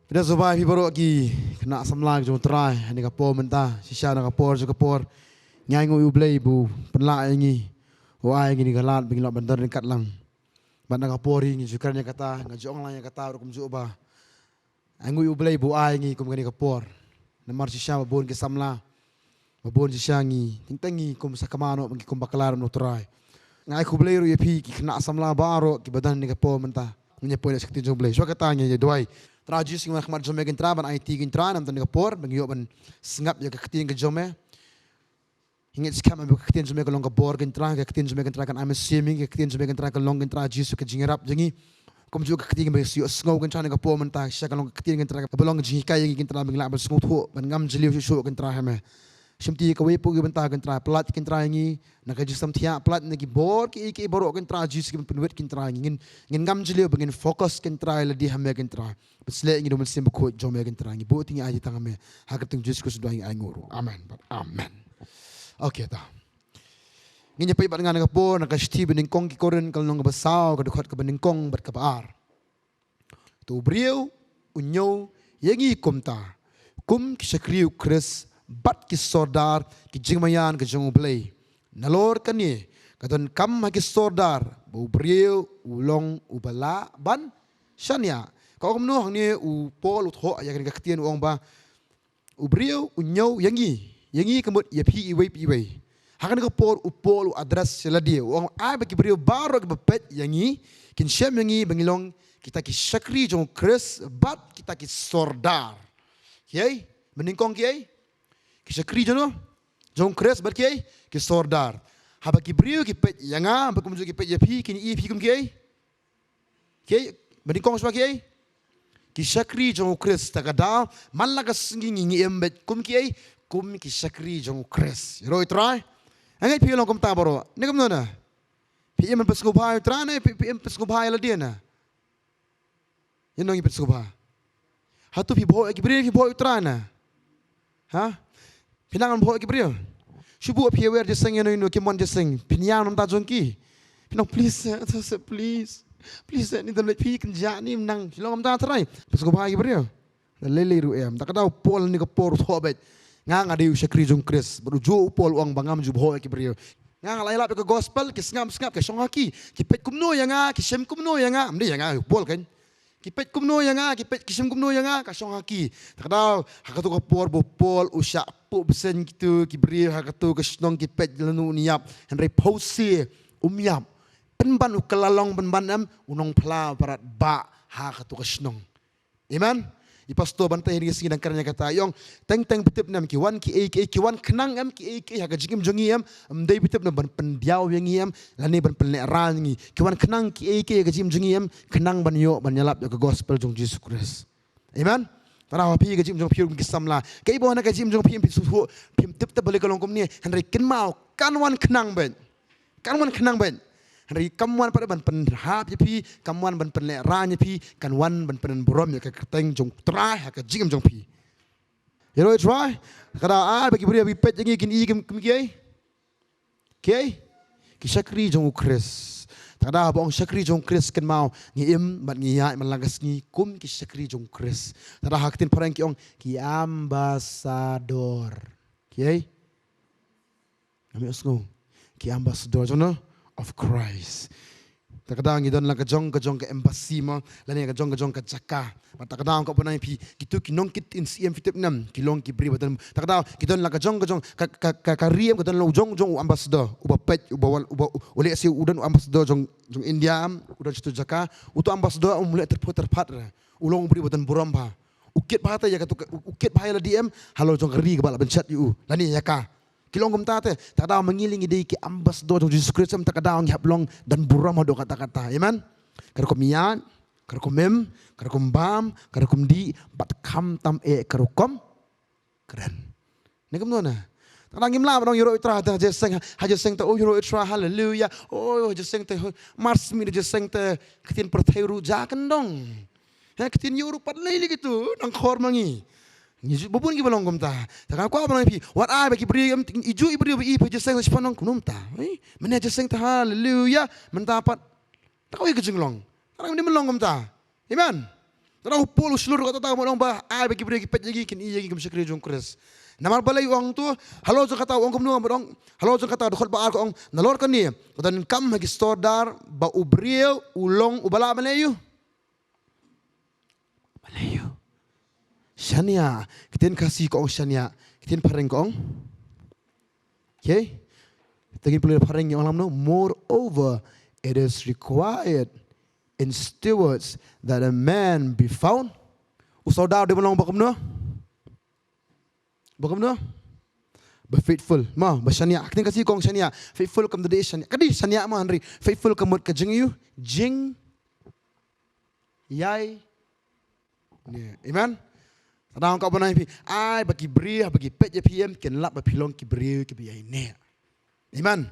Kita survive baru lagi kena samlang jom try ni kapor mentah sisa nak kapor je kapor nyai ngui ublei bu penla ingi wai ingi galat bing lok bandar dekat lang ban nak kapor ingi sukan yang kata ngajong lang yang kata kum ju ba ngui ublei bu ai ingi kum gani kapor namar sisa babon ke samla babon sisa ngi tingtangi kum sakamano bang kum bakalar no try ngai ku blei ru yepi ki kena samla baro ki badan ni kapor mentah menyepoin sakti jom blei so katanya je doai Trajis yang makhmat jome gentra ban IT gentra nam tan kapor bang yo ban singap ya keketin ke jome hingit skam am keketin jome ke long kapor gentra keketin jome gentra kan am swimming keketin jome gentra ke long gentra jis ke jingerap jangi kom ju keketin be sio sngau gentra ne kapor mentah sya ke long keketin gentra ke belong ji kai yang gentra bang la ban sngau thu ban ngam jliu shu gentra hame shimti ke we pu ge bentah gentra plat gentra ngi na ka jisam thia plat ne ki bor ki boro gentra jis ke penwet gentra ngin ngam jliu bangin fokus gentra la di hame gentra Besle ingin domel sim bukut jom ya gentra ngi bo tingi aji tangame hakatung jis ku sudah ngi nguru amen amen okay ta ngi pai bat ngana kapor nak sti bening kong ki koren kal nong basau ka dukhat ka bening kong bat ka baar tu brieu unyo yangi kumta kum ki sakriu kris bat ki sordar ki jingmayan ka jong blei nalor kani kadon kam ha ki sordar bu brieu ulong ubala ban shania kau kemno hang ni u pol u tho ya kan kaktian uang ba u brio u nyau yangi kemut ya pi iwe hakan ka pol u address la dia uang ai ba ki brio baro ka pet yangi kin shem yangi bangilong kita ki sakri jong kris bat kita ki sordar kiai meningkong kiai ki sakri jong kris bat kiai ki sordar haba ki brio ki pet yanga ba kum ki pet ya pi kin i pi kum kiai meningkong swa kiai ki sakri jong kris takada malaga singi ngi embet kum ki sakri jong kris roi try angai pi long kum ta baro ne kum na pi em pesku bhai tra ne pi em pesku bhai la dia na yenong pesku bhai hatu pi bhoi ki bri ki bhoi tra na ha pinangan bhoi ki bri shubu pi wer je sing no ki mon je sing pinyang nom ta jong ki pinong please Please ni dalam pi kerja ni menang. Silong amta terai. Pesku bahagi beri. Lele ru em. Tak tahu pol ni ke por thobet. Ngang ada sakri jong kris. Beruju pol uang bangam ju boh ki beri. Ngang lailap ke gospel ki sngam ke songaki. Ki pet kumno yang ki sem kumno yang amde yang pol kan. Ki pet kumno yang ki pet ki sem kumno yang ka songaki. Tak tahu hakatu ke por bo pol usyak pu besen gitu ki beri hakatu ke snong ki pet lenu niap. Henry pose umyap. Penban ukelalong penban am unong pla parat ba ha katu kasnong. Amen. I pastor bantai ni sing dan karnya kata yong teng betip nam ki wan ki wan kenang am ki ha ka jingim jongi am dei betip na ban pendiaw yang am lani ban penleran ngi ki wan kenang ki ka jingim jongi am kenang ban yo ban nyalap ke gospel jong Jesus Christ. Amen. Tara pi ka jingim jong piur ki samla. Kai bo na ka jingim jong pi su pi tip ta balik kalong kum ni henry ken mau kan wan kenang ben. Kan wan kenang ben. Hari kamuan pada ban penhap pi, kamuan ban penleran pi, kan wan ban penburom ya ke keteng jong try ke jingam jong pi. You know try? Kada bagi beri pet jangi kin i kem kiai. Kiai? Ki sakri jong kris. Kada bong sakri jong kris kan mau ngi im ban ngi ya malagas ngi kum ki sakri jong kris. Kada haktin parang ki ong ki ambasador. Kiai? Kami usung. Ki ambasador jono of Christ. Takadang idon la kajong ke embassy mo, lani kajong ke jaka. Takadang ko punai pi gitu kinong kit in CM fitip nam, kilong ki bri badan. Takadang idon la kajong ka riem kadon lo jong ambassador, uba pet uba ule si udan ambassador jong India udan situ jaka, utu ambassador mulai terpat ulong bri badan buram pa. Ukit pa ta ya katu ukit pa la DM, halo jong ri ke bala benchat yu. Lani jaka. Kilong kum tate, tak ada mengiling ide ki ambassador jong Jesus Christ tak ada ang hablong dan buram do kata-kata. Amen. Karakum mian, karakum mem, karakum bam, karakum di bat kam tam karakum keren. Nekum nona. Tak ada ngimla dong yoro itra ta jeseng ta oh yoro itra hallelujah. Oh jeseng ta mars mi jeseng ta ketin perthairu jaken dong. Ha ketin yoro pat lele gitu nang khor mangi. Bubun ki balong gumta. Takkan ko apa pi. What I bagi beri iju iberi i pa jeseng sa panong kunumta. Mana jeseng ta haleluya mentapat. Takau i kejenglong. Tarang ni melong gumta. Amen. Tarang polo seluruh kata tahu melong bah I bagi beri pet lagi kin i lagi kum sekre jong kres. Namar balai uang tu halo jong kata uang kumnu amrong. Halo jong kata dokot ba ko ong nalor kan ni. Dan kam hagi store dar ba ubriel ulong ubala malayu. Malayu. Shania, kita kasih kong Shania, kita pareng kong, okay? Kita perlu pareng yang orang no. Moreover, it is required in stewards that a man be found. Usaudar dia belong bakom no, be faithful. Ma, be Shania. Kita kasih kong Shania, faithful kam tadi Shania. Kadi Shania ma Henry, faithful kamut ke jeng you, jing, yai, amen. Kadang kau pernah pi, ai bagi beri, bagi pet je PM, kenlap berpilong ki beri ki biaya ini. Amen.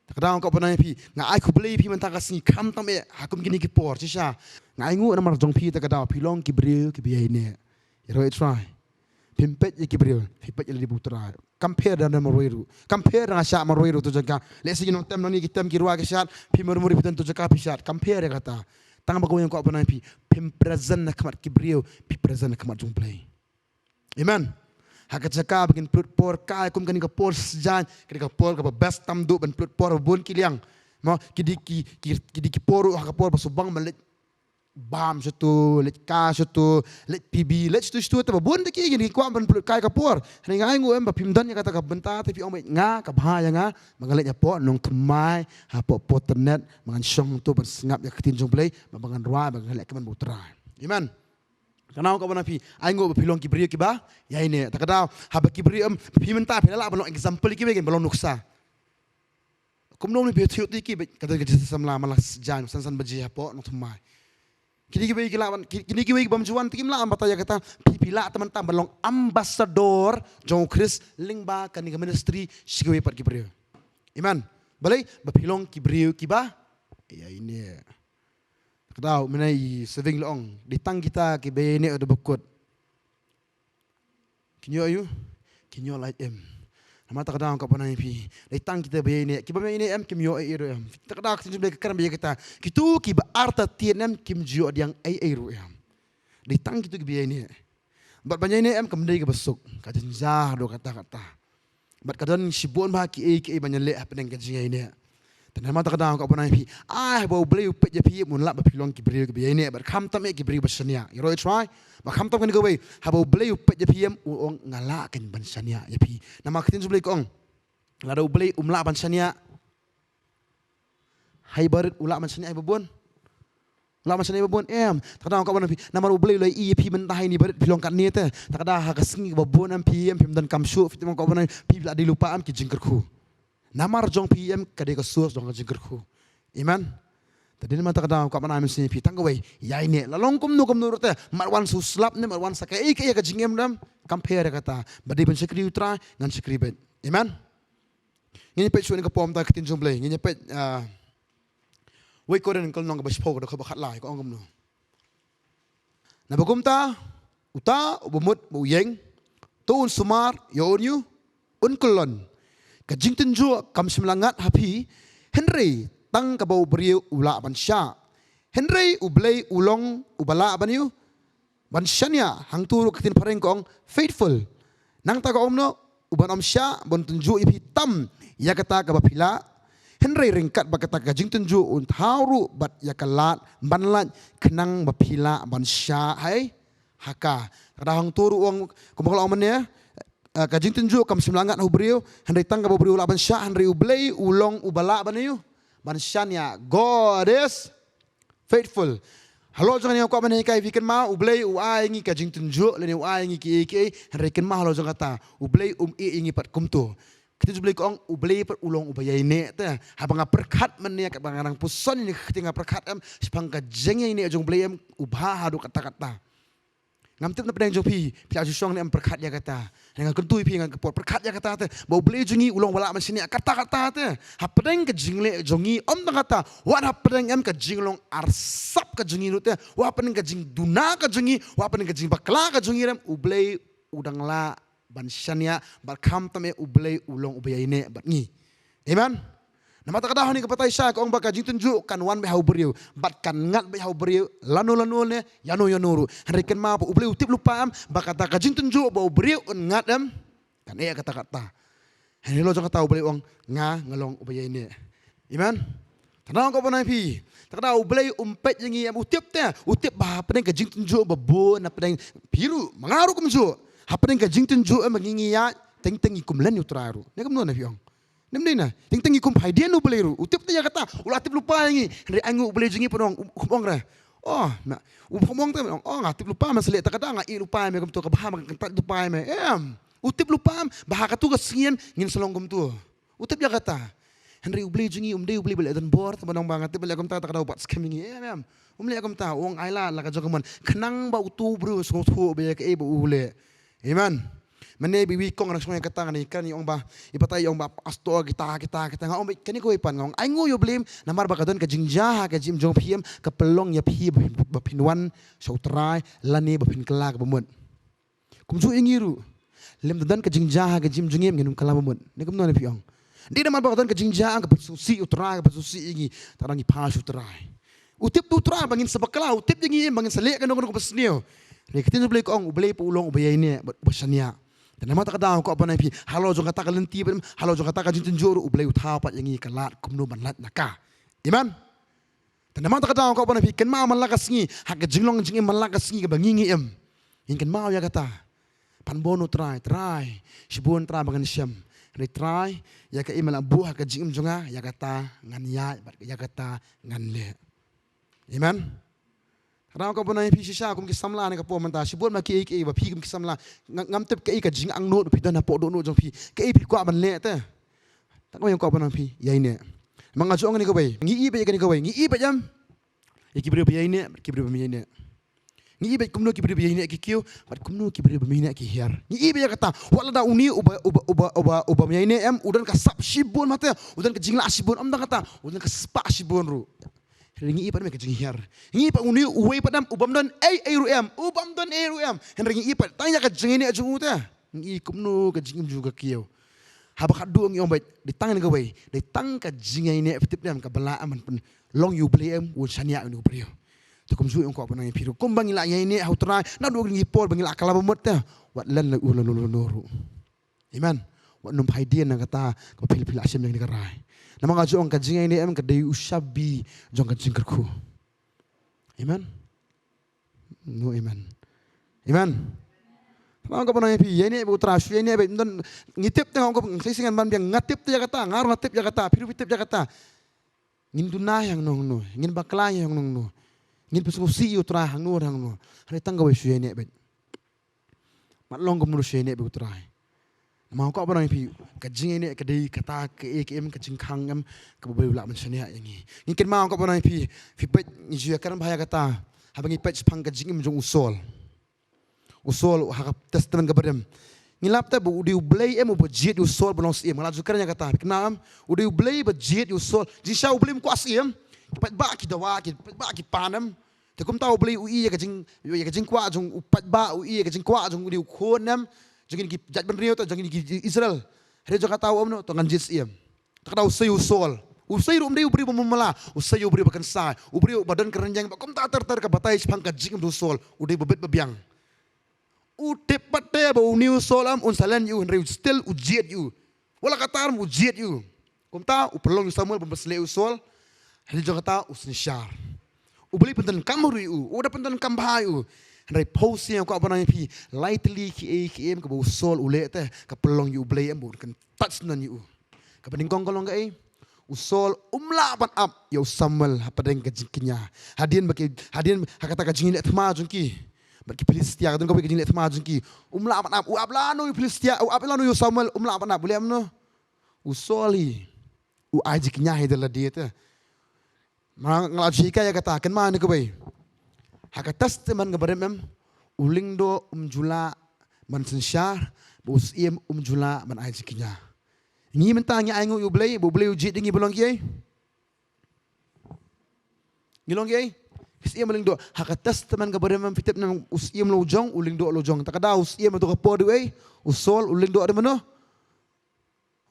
Kadang kau pernah pi, ngai aku beli pi mentang kasih kam tambe, aku begini ki por, cisha. Ngai ngu nama jong pi tak kadang pilong ki beri ki biaya ini. You know try. Pimpet je ki beri, pimpet je di putra. Compare dengan maroiru, compare dengan syak maroiru tu jaga. Let's say tem noni kita ki ruah ki syak, pi marmuri putan tu jaga pi syak. Compare kata. Tang bago yang kau pernah pi, pim present nak kemat kibriu, pi present nak kemat jumplay. Amen. Hakat cakap begin plut por kai kum kan por sejan, kan por ke best tam du ben plut por bun kiliang. Mo kidi poru hakat por basubang melet bam satu, let ka satu, let PB, let stu tu bun deki gini kuam ben plut kai ke por. Hari ngai ngu em bapim dan kata ka benta tapi ong nga ka bahaya nga mangalet ya por nong kemai ha por internet mangan syong tu bersengap ya ketin jumplay mangan ruah mangalet ke man putra. Amen. Kenapa kau menapi? Ainggo berpilong kibri kiba, ya ini. Tak kadang habak kibri pi mentah pilala balong example kiba kan balong nuksa. Kumnom ni betul tiki kata kerja samla malah sejan san baji apa nak thumai. Kini kiba bamjuan tiki mla ambata ya kata pi pila teman tam balong ambassador jong Chris lingba kan ni ministry sigawe pat kibri. Iman. Balai berpilong kibri kiba, ya ini. Kadang menai saving long ditang kita ke bene ada bekut. Kinyo ayu, kinyo light em. Nama tak kadang kau pernah pi. Ditang kita bene, kiba bene em kimyo ayu em. Tak kadang kita boleh kekan bene kita. Kitu kiba arta tien em kim jio yang ayu em. Ditang kitu ke bene. Bat banyak ini em kemdai ke besuk. Kajen jah do kata-kata. Bat kadang sibun bah ki banyak leh apa yang kajian ini. Dan nama tak kadang kau pernah pi, bau beli upet je pi, munlap berpilong kibri kebiaya ini, berkam tam kibri bersania. You know try, berkam tam kan kau beli, bau beli upet je pi, uang ngalak kan bersania je pi. Nama kita tu beli kong, lalu beli umlak bersania, hai barat ulak bersania ibabun, ulak bersania ibabun, tak kadang kau pernah pi, nama beli lagi i pi mentah ini barat pilong kat ni tu, tak kadang harga sengi ibabun pi dan kamsu, fitnah kau pernah pi bila dilupa ki jengkerku. Namar jong PM kadai kesuas jong jengkerku. Amen. Tadi nama tak kadang kau mana mesti pi tanggawai. Ya ini lalong kum nu rute. Marwan suslap ni marwan sakai ke jingem dam. Compare kata. Badi ben sekri utra ngan sekri bet. Amen. Ini pet suan ke pom tak ketin jong play. Ini pet wei koren kau nong ke baspo ke bakat lai kau angkum nu. Nabakum ta uta ubumut uyeng. Tuun sumar yonyu unkulon. Kajing tenju kam semelangat hapi Henry tang kabau beriu ula bansya Henry ublay ulong ubala baniu bansyanya hang turu ketin pareng kong faithful nang ta omno uban omsya bon tenju ipi tam ya kata kabapila Henry ringkat bakata kajing tenju untauru bat ya kalat banlat kenang bapila bansya hai haka kada hang turu wong kumpul omennya kajing tenju kam semelangat hubriu Henry tang kabau beriu ula bansya Henry ublay ulong ubala baniu bansyanya God is faithful. Halo jangan yang kau mana ikai bikin mah ublay uai ingi kajing tunjuk leni uai ingi ki rekin mah halo jangan kata ublay ingi pat kumtu. Kita ublay kong ublay pat ulong ubaya ini teh. Habang perkat menia kat bangarang puson ini ketika perkat sepang kajing ini jong ublay ubah hadu kata-kata. Ngamtip na pedang jopi pia susong ni perkat ya kata. Dengan kentui pi dengan kepot perkat ya kata te. Bau beli jungi ulang wala masini kata-kata te. Ha pedang ke jingle jongi om ta kata. Wa ha pedang em ke jinglong arsap ke jongi lu te. Wa pedang ke jing duna ke jongi, wa pedang ke jing bakla ke jongi rem ublay udang la ban shania bat kam tame ublay ulong ubayine bat ngi. Amen. Nama tak dah ni kepatai sya kong baka jing tunjuk kan wan be hau beriu bat kan ngat be hau beriu lanu ne yanu hari kan ma bu ublay utip lupa am baka tak jing tunjuk bau beriu ngat am kan kata. Hani lo jang tahu ublay ong ngalong ubayine. Amen. Tanang ko panai pi. Tak tahu ublay umpet jengi am utip bah pedeng ka jing tunjuk babo na pedeng biru mangaru kumju. Ha pedeng ka jing tunjuk mangingi ya teng ikum len utraru. Ne kam no na piong. Nemdina, ting ikum haidian nu beliru. Utip tu ya kata, ulatip lupa yang ni. Hari angu beli jengi penong, kumong dah. Oh, nak, kumong tu, oh ngatip lupa masalah tak kata ngai lupa me kum tu kabah makan lupa me. Utip lupa bahaka tu kesingin ngin selongkum tu. Utip ya kata. Henry beli jengi beli dan bor temanong banget beli kum tak kata buat scamming ni. Beli kum tak, wong Ailan lah kajokaman. Kenang bau tu bro, sungguh be ke ibu ule. Amen. Mane bibi kong orang kata ni kan yung ba ipatai yung ba asto kita nga om kani ko ipan ngong ay ngo yo blim namar ba kadon ka jingja ka jim jong piem ka pelong ya pi ba pinwan so try lani ba pin kala ba mun kumju ingiru lem dan ka jingja ka jim jungem nginum kala ba mun ne kum no ne piong di namar ba kadon ka jingja ka susi utrai ba susi ingi tarang i pa utrai utip tu utrai bangin sabakala utip ingi bangin sale ka no ko pasnio ne kitin bli ko ong bli pu ulong ubay ni ba sania. Dan nama tak ada aku apa nabi. Halo jong kata kalenti, halo jong kata kajin tunjuru ublay utapat yang kalat kumno banlat naka. Iman. Dan nama tak ada aku apa nabi. Ken mau malakas ni, hak jinglong jingin malakas ni kebangingi em. Ingin mau ya kata. Panbono try. Sibun try bangan siam. Retry ya ke imala buah ke jingim jonga ya kata ngan ya kata ngan le. Iman. Karena kau pernah pisah aku kisamla ni kapo mentah sibut maki ba pi kisamla ngam tep ka jing ang no pi dan po do no jong pi ka pi kwa ban le te tak ko yang kau pernah pi ya ini mga jo ni ko bay ngi ibe ni ko bay ngi ibe jam ikibri bi ini kibri bi ini ngi ibe kumno kibri bi ini ki kiu bat kumno kibri bi ini ki hiar ngi ibe ya kata wala da uni uba mi ini em udan ka sap sibun mate udan ka jingla sibun am da kata udan ka spa sibun ru Ringi ipat mereka jeng hiar. Ngi ipat uni uwe padam ubam don ruem. Ubam don ruem. Henry ngi ipat tanya ke jeng ini aja uta. Ngi kumno ke jeng juga kiau. Habak adu ngi ombet di tangan ke way. Di tang ke jeng ini efektif dem ke bela aman pun long you play em un sania unu brio. Tu kum zui ongko apa nang piru. Kum bangila ini au try. Na du ngi por bangila akala bomot ta. Wat lan la ululululu. Iman. Wat num haidian nang kata ko pil asim yang dikarai. Nama ngajo ang kajing ini em kadai usabi jong kajing kerku. Amen. No amen. Amen. Nama kau pernah pi ini putra sui ini dan ngitip tengok kau ngisingan ban biang ngatip tu Jakarta ngaruh ngatip Jakarta piru pitip Jakarta. Ngin dunah yang nong no, ngin bakla yang nong no, ngin pesusi utra hang no. Hari tangga sui ini bet. Matlong kau menurut sui ini putra. Mau kau apa pi kajing ini kadai kata ke em kajing kangam ke boleh ulak mencania yang ini. Mungkin mau kau apa pi pet ni kan bahaya kata habang pet pang kajing em jong usol harap testament kepada em. Ngilap ta bu di ublay em ubejit usol belong em malah zukarnya kata kenam udi ublay bejit usol jisha ublay kuas em pet ba ki dawa ki pet ba ki panam tekum tahu ublay ui kajing kwa jong pet ba ui kajing kwa jong udi ukonam jangan ki jat ben rio ta jangan ki Israel hari jo kata om no to ngan jis iem tak tahu usai usol usai rum dei ubri memela usai ubri bakan sa ubri badan kerenjang bakom ta ter ka batai pang ka jing do sol udai bebet bebiang utip pate ba uni usol am unsalan you henry still ujiet you wala katar ujiet you kom ta upelong Samuel pembesle usol hari jo kata usnishar ubli pentan kamru you udah pentan kambayu Henry posting aku apa namanya pi lightly ki em ke bau sol ule teh ke pelong you play em bukan touch nan you ke pening kong kolong ke usol umla pan up yo Samuel apa deng ke jingkinya hadin hakata ke jingin et ma jungki baki Filistia kadang kau ke jingin et ma jungki umla pan up u ablano Filistia u ablano yo Samuel umla pan up boleh amno usoli u ajikinya hidala dia teh ngalajika ya kata ken mana ke bay hakatas teman kepada uling do jula man sensyar bus iem jula man ajikinya. Ini mentangnya aingu you blay, bu blay ujit dingi belong kiai. Ngilong kiai. Usiam uling do haka testament ka bare man fitip nam usiam lojong uling do lojong. Takada usiam to ka po de usol uling do de mano.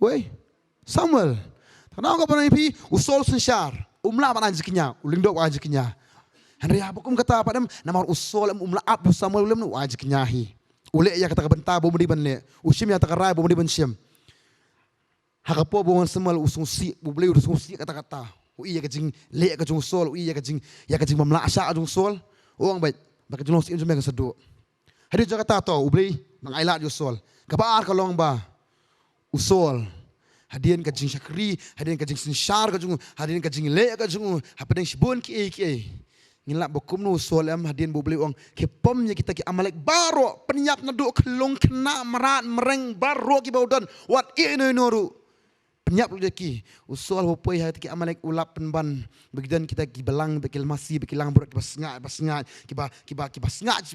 Wei. Samuel. Takada ka panai pi usol sensyar. Umla mana jikinya uling do wa jikinya. Henry abakum kata padam namar usol umla ab Samuel ulem wa jikinya hi. Ule ya kata benta bo mudi banle. Usim ya takarai bo mudi bansiam. Haka po bo Samuel usungsi bo beli usungsi kata-kata. Iya kajing le kajung sol, iya kajing mamlasa kajung sol. Uang baik, baka jung sim jumeng sedu. Hari jaga tato ubli mangailat jo sol. Kabar kalong ba usol. Hadian kajing syakri, hadian kajing sinsyar kajung, hadian kajing le kajung, hapadeng sibun ki. Ngilak bokum nu usol am hadian bubli uang ke pomnya kita ki amalek baro penyap nadu kelong kena merat mereng baro ki baudan wat ino noru. Penyap lagi usul hopoi hati ki amalek ulap penban begidan kita ki belang bekil masih bekilang burak kiba sengat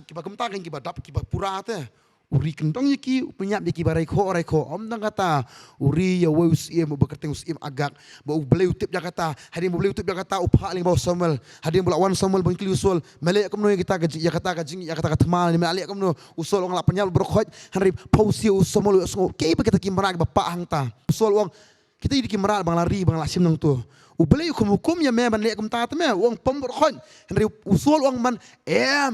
kiba kemtakan kiba dap kiba pura te uri kendong yaki penyap di kiba reko om tang kata uri ya wei usim bekerteng usim agak bau beli utip Jakarta hari beli utip Jakarta upah ling bau Samuel hari bula wan Samuel bangkili usul melek kamno kita gaji Jakarta ketemal ni melek kamno usul orang lap penyap berkhoj hari pausi Samuel usul kei kita ki merak bapak hangta usul wang kita jadi kimeral bang lari bang lasim nang tu. Ubeli hukum ya memang lek kum tat me uang pom berkhon. Henry usul uang man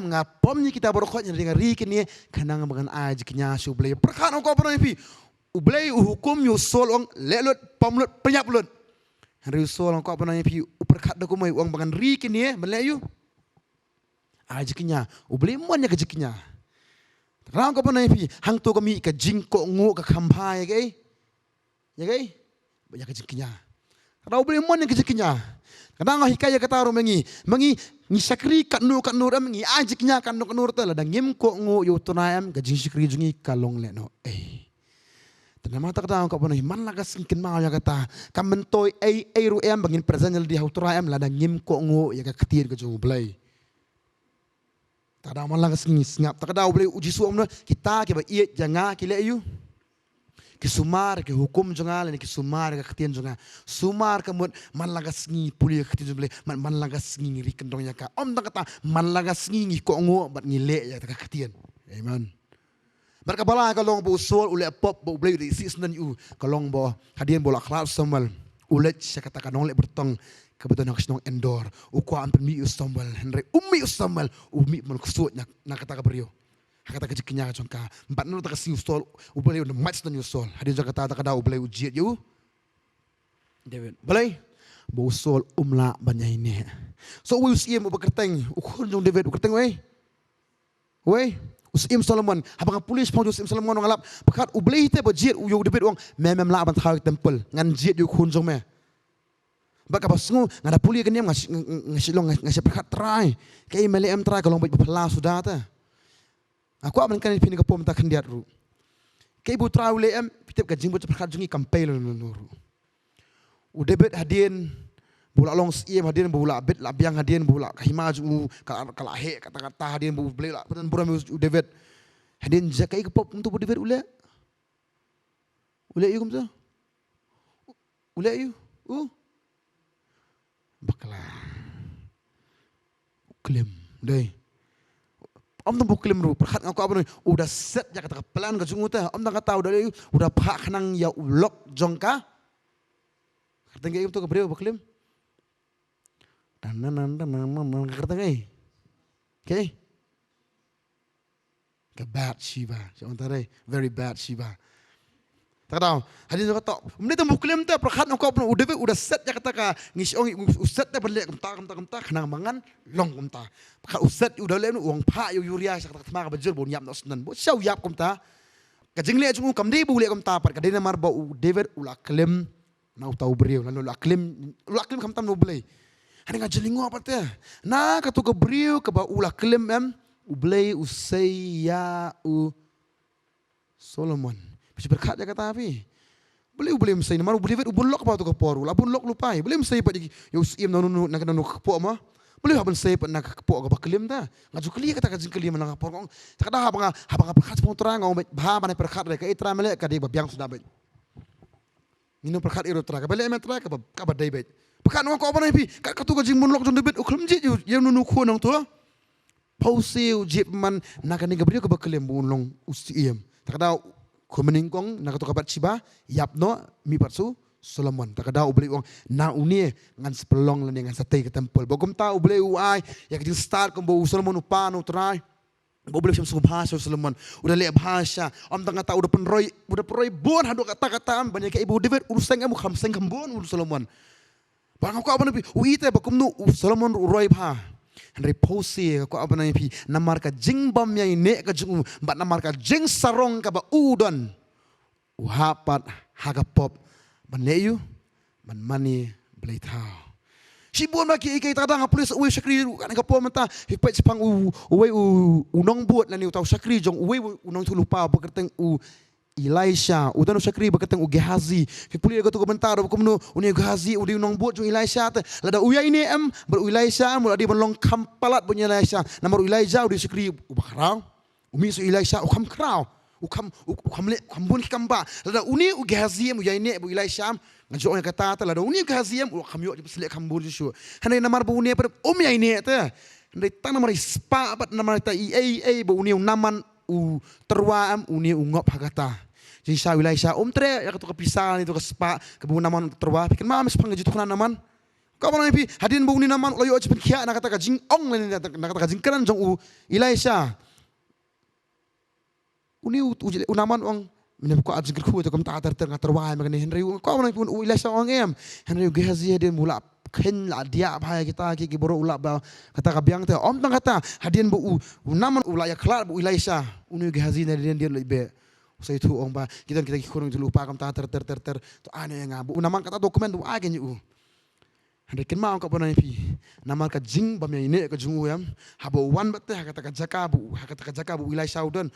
ngapomnya kita berkhon henry ngari kini kanang bangan aja kenya su ubeli. Perkan ko pernah pi. Ubeli hukum usul uang lelut pom lut penyap lut. Henry usul ko pernah pi perkat dak kumai uang bangan ri kini melayu. Aja kenya ubeli mon ya kejeknya. Rang ko pernah pi hang tu kami ke jingko ngu ke kampai ke. Ya ke? Banyak kejekinya. Kalau boleh mon yang kejekinya. Kadang hikaya kata orang mengi sakri kat nur mengi ajiknya kan nur tela dan ngim ko ngo yo tunayam gajing sakri jungi kalong leno. Tanama tak tahu kau pernah man lagas kin mau ya kata kamentoy ru em bangin present di hauturayam la dan ngim ko ngo ya ketir ke jung blai. Tak ada man lagas ngap tak ada boleh uji suam kita ke ba iet janga kile yu. Kisumar ke hukum jongal ni kisumar ke ketian jongal sumar kemud man lagas ngi puli ketian jongal man lagas ngi ngiri kendongnya ka om tak kata man lagas ngi ko ngo bat ngile ya tak ketian amen barka bala kalong bo usul ule pop bo blay di season u kalong bo hadian bola klas Samuel ule kata kanong le bertong kebetulan nak senong endor ukwa ampen mi Samuel Henry Samuel umi man kusut nak kata kabrio kata kejekinya jongka empat nol tak kasih usol ubelai udah match dan usol hadir Jakarta tak ada ubelai ujiat you David boleh bau usol umla banyak ini so we usim bekerteng ukur jong David bekerteng we usim Solomon abang polis pun usim Solomon ngalap pekat ubelai itu berjiat uyung David uang memang lah abang tahu temple ngan jiat you kun jong me baka pasungu ngada puli kan dia ngasih pekat try kayak melem try kalau baik berpelah sudah ta. Aku aman kan pini kapom tak kendiat ru. Kei bu traule em pitip ka jingbo cepat jungi kampel nuru. Udebet hadien bula long iem hadien bula bet labiang hadien bula kahima ju kala he kata-kata hadien bu beli la pedan buram udebet. Hadien jakai kapop untuk udebet ule. Ule yu kumsa. Ule yu. Bakla. Klaim deh. Om tak buklim ru, perhat ngaku apa nih? Udah set ya kata pelan ke jungu teh. Om tak tahu udah pak kenang ya ulok jongka. Kata nggak itu kebriau buklim. Dan kata nggak? Okay. Ke bad shiva, sementara very bad shiva. Tak tahu. Hadis juga tak. Mending tu buklim teh perhat ngaku apa? Udah set ya kata ka ngisong uset teh berlek kemta kenang mangan long kemta. Kalau uset udah leh uang pak yuria sakit mak bajur bon yap nak senan. Bo siau yap kemta. Kajing leh cuma kamdi boleh kemta par kadena mar bau David ulah klaim nau tahu beriau lalu ulah klaim kemta no boleh. Hari ngajelingo apa teh? Nah katu ke beriau ke bau ulah klaim ublay usai ya Solomon. Bisa berkat dia kata api. Boleh mesti maru boleh ubun lok apa tu keporu. Labun lok lupai. Boleh mesti pada yang usim nak kepok mah. Boleh apa mesti pada nak kepok ke kelim ta. Ngaju kelia kata kajing kelia nak kepok. Tak ada apa berkat sepuluh terang ngau bah mana berkat mereka itra melek kadi babiang sudah baik. Minum berkat iru terang. Kabel emet terang kabel David. Pakat ngok apa nih pi? Kat katu kajing munlok jong debit uklam jit yang nunu ku nang tua. Pauseu jip man nakani gabriel ke bakelem munlong usiam. Takada ku meningkong nakatu kapat ciba yapno mi patsu Solomon. Takada ubeli wong na unie ngan sepelong lan ngan satay ke tempel. Bagum ta ubeli uai ya kajing start kumbo Solomon upano try. Boleh macam bahasa Solomon, udah lihat bahasa, tengah tahu udah peroi bon hadu kata-kataan banyak ke ibu David urusan kamu kamseng kambon Solomon. Bang aku apa nabi? Uite bakum nu Solomon uroi bah. Henry posi aku apa nabi? Namar ka jing bam yang ini ka jing bat namar ka jing sarong ka ba udon. Uhapat hagapop ban leyu ban mani bleitau. Si buat lagi ikai tadang polis uwe sakri kan kapo menta hipai sepang uwe unong buat lani utau sakri jong uwe unong tu lupa bekerteng Elisha udan sakri bekerteng Gehazi hipuli ko tu komentar ko menu uni Gehazi udi unong buat jong Elisha te lada uya ini ber Elisha mula di belong kampalat punya Elisha namar Elisha udi sakri ubakrau umi su Elisha ukam krau ukam le kambun kamba lada uni Gehazi uya ini bu Elisha ngajo yang kata lada uni Gehazi ukam yo di selek kambun Joshua hanai namar bu uni per ya ini te hanai tang namar ispa bat namar ta bu uni naman terwaam uni ngop hagata jadi sa Elisha tre ya katu kepisan itu ke spa ke bu naman terwa pikir mam sepang gitu kana naman kau mana pi hadin bu uni naman loyo cepen kia nak kata jing ong nak kata jing keran jong Elisha uni unaman ong mina ko ajing ku to kam ta terwa magani Henry kau mana pun Elisha ong Henry Gehazi hadin mula ken la dia bahaya kita ki boro ulap ba kata kabiang te tang kata hadin bu naman ulaya klar bu Elisha uni Gehazi na dia lebe saya tu ong ba kita kurang lupa kam ta ter to ane nga bu naman kata dokumen tu agen yu Henry ken ma ong ka pona pi naman ka jing bam ini ka jungu yam habo wan batte kata ka jaka bu Elisha udon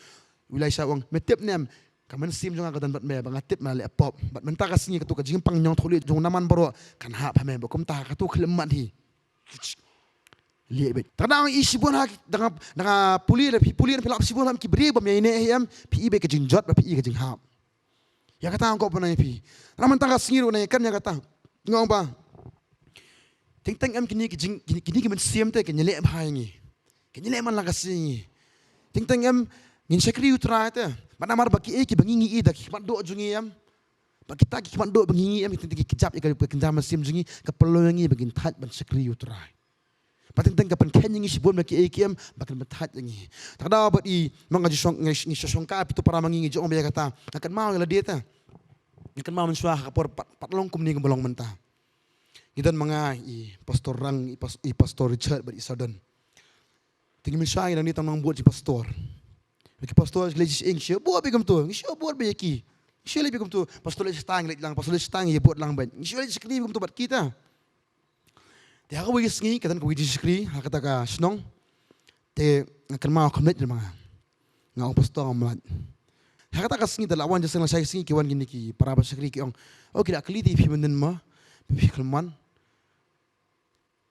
Elisha ong metep nem kamen sim jong agadan bat me bangatip na le pop bat menta kasini katu ka jing pang nyong tholi jong naman baro kan ha phame bokum ta katu khlemat hi liebe tadang isibon ha danga puli pilap sibon ham ki bre bam ine hem pi ibe ka jing jot ba pi ka jing ha ya kata ko pa na pi naman ta kasini ro na kan ya kata ngong ba ting em kini ki men sim te ke nyele am ha ngi ke nyele man la kasini ting em ngin sekri utra te manamar baki ki bangingi ida ki mando jungi yam baki ta ki mando bangingi yam tinti ki kejap ka kenjam sim jungi ka pelongi bagin that ban sekri utra patin teng ka pen kenyi si bom baki ki yam bakan bethat ngi tada ba i mangaji song ngi songka pitu para mangingi jong be kata akan mau la dia ta akan mau mensua ka por patlong kum ni ngembolong menta gidan mga i pastor rang i pastor Richard ba isadan tingin misai nang ni tamang buat si pastor Bagi pastor legis Indonesia buat bigam tu, Indonesia buat bagi, Indonesia lebih bigam tu, pastor legis tang lang, pastor legis tang ye buat lang ban, Indonesia legis sekali bigam tu buat kita. Dia aku bagi sengi, katan aku bagi sekali, kata ka senong, te akan mau komnet jema, ngau pastor amat. Kata ka sengi dalawan jasa lang saya sengi kiwan gini ki para sekali ki ong, oh kira kali di pimenden ma, pimkelman.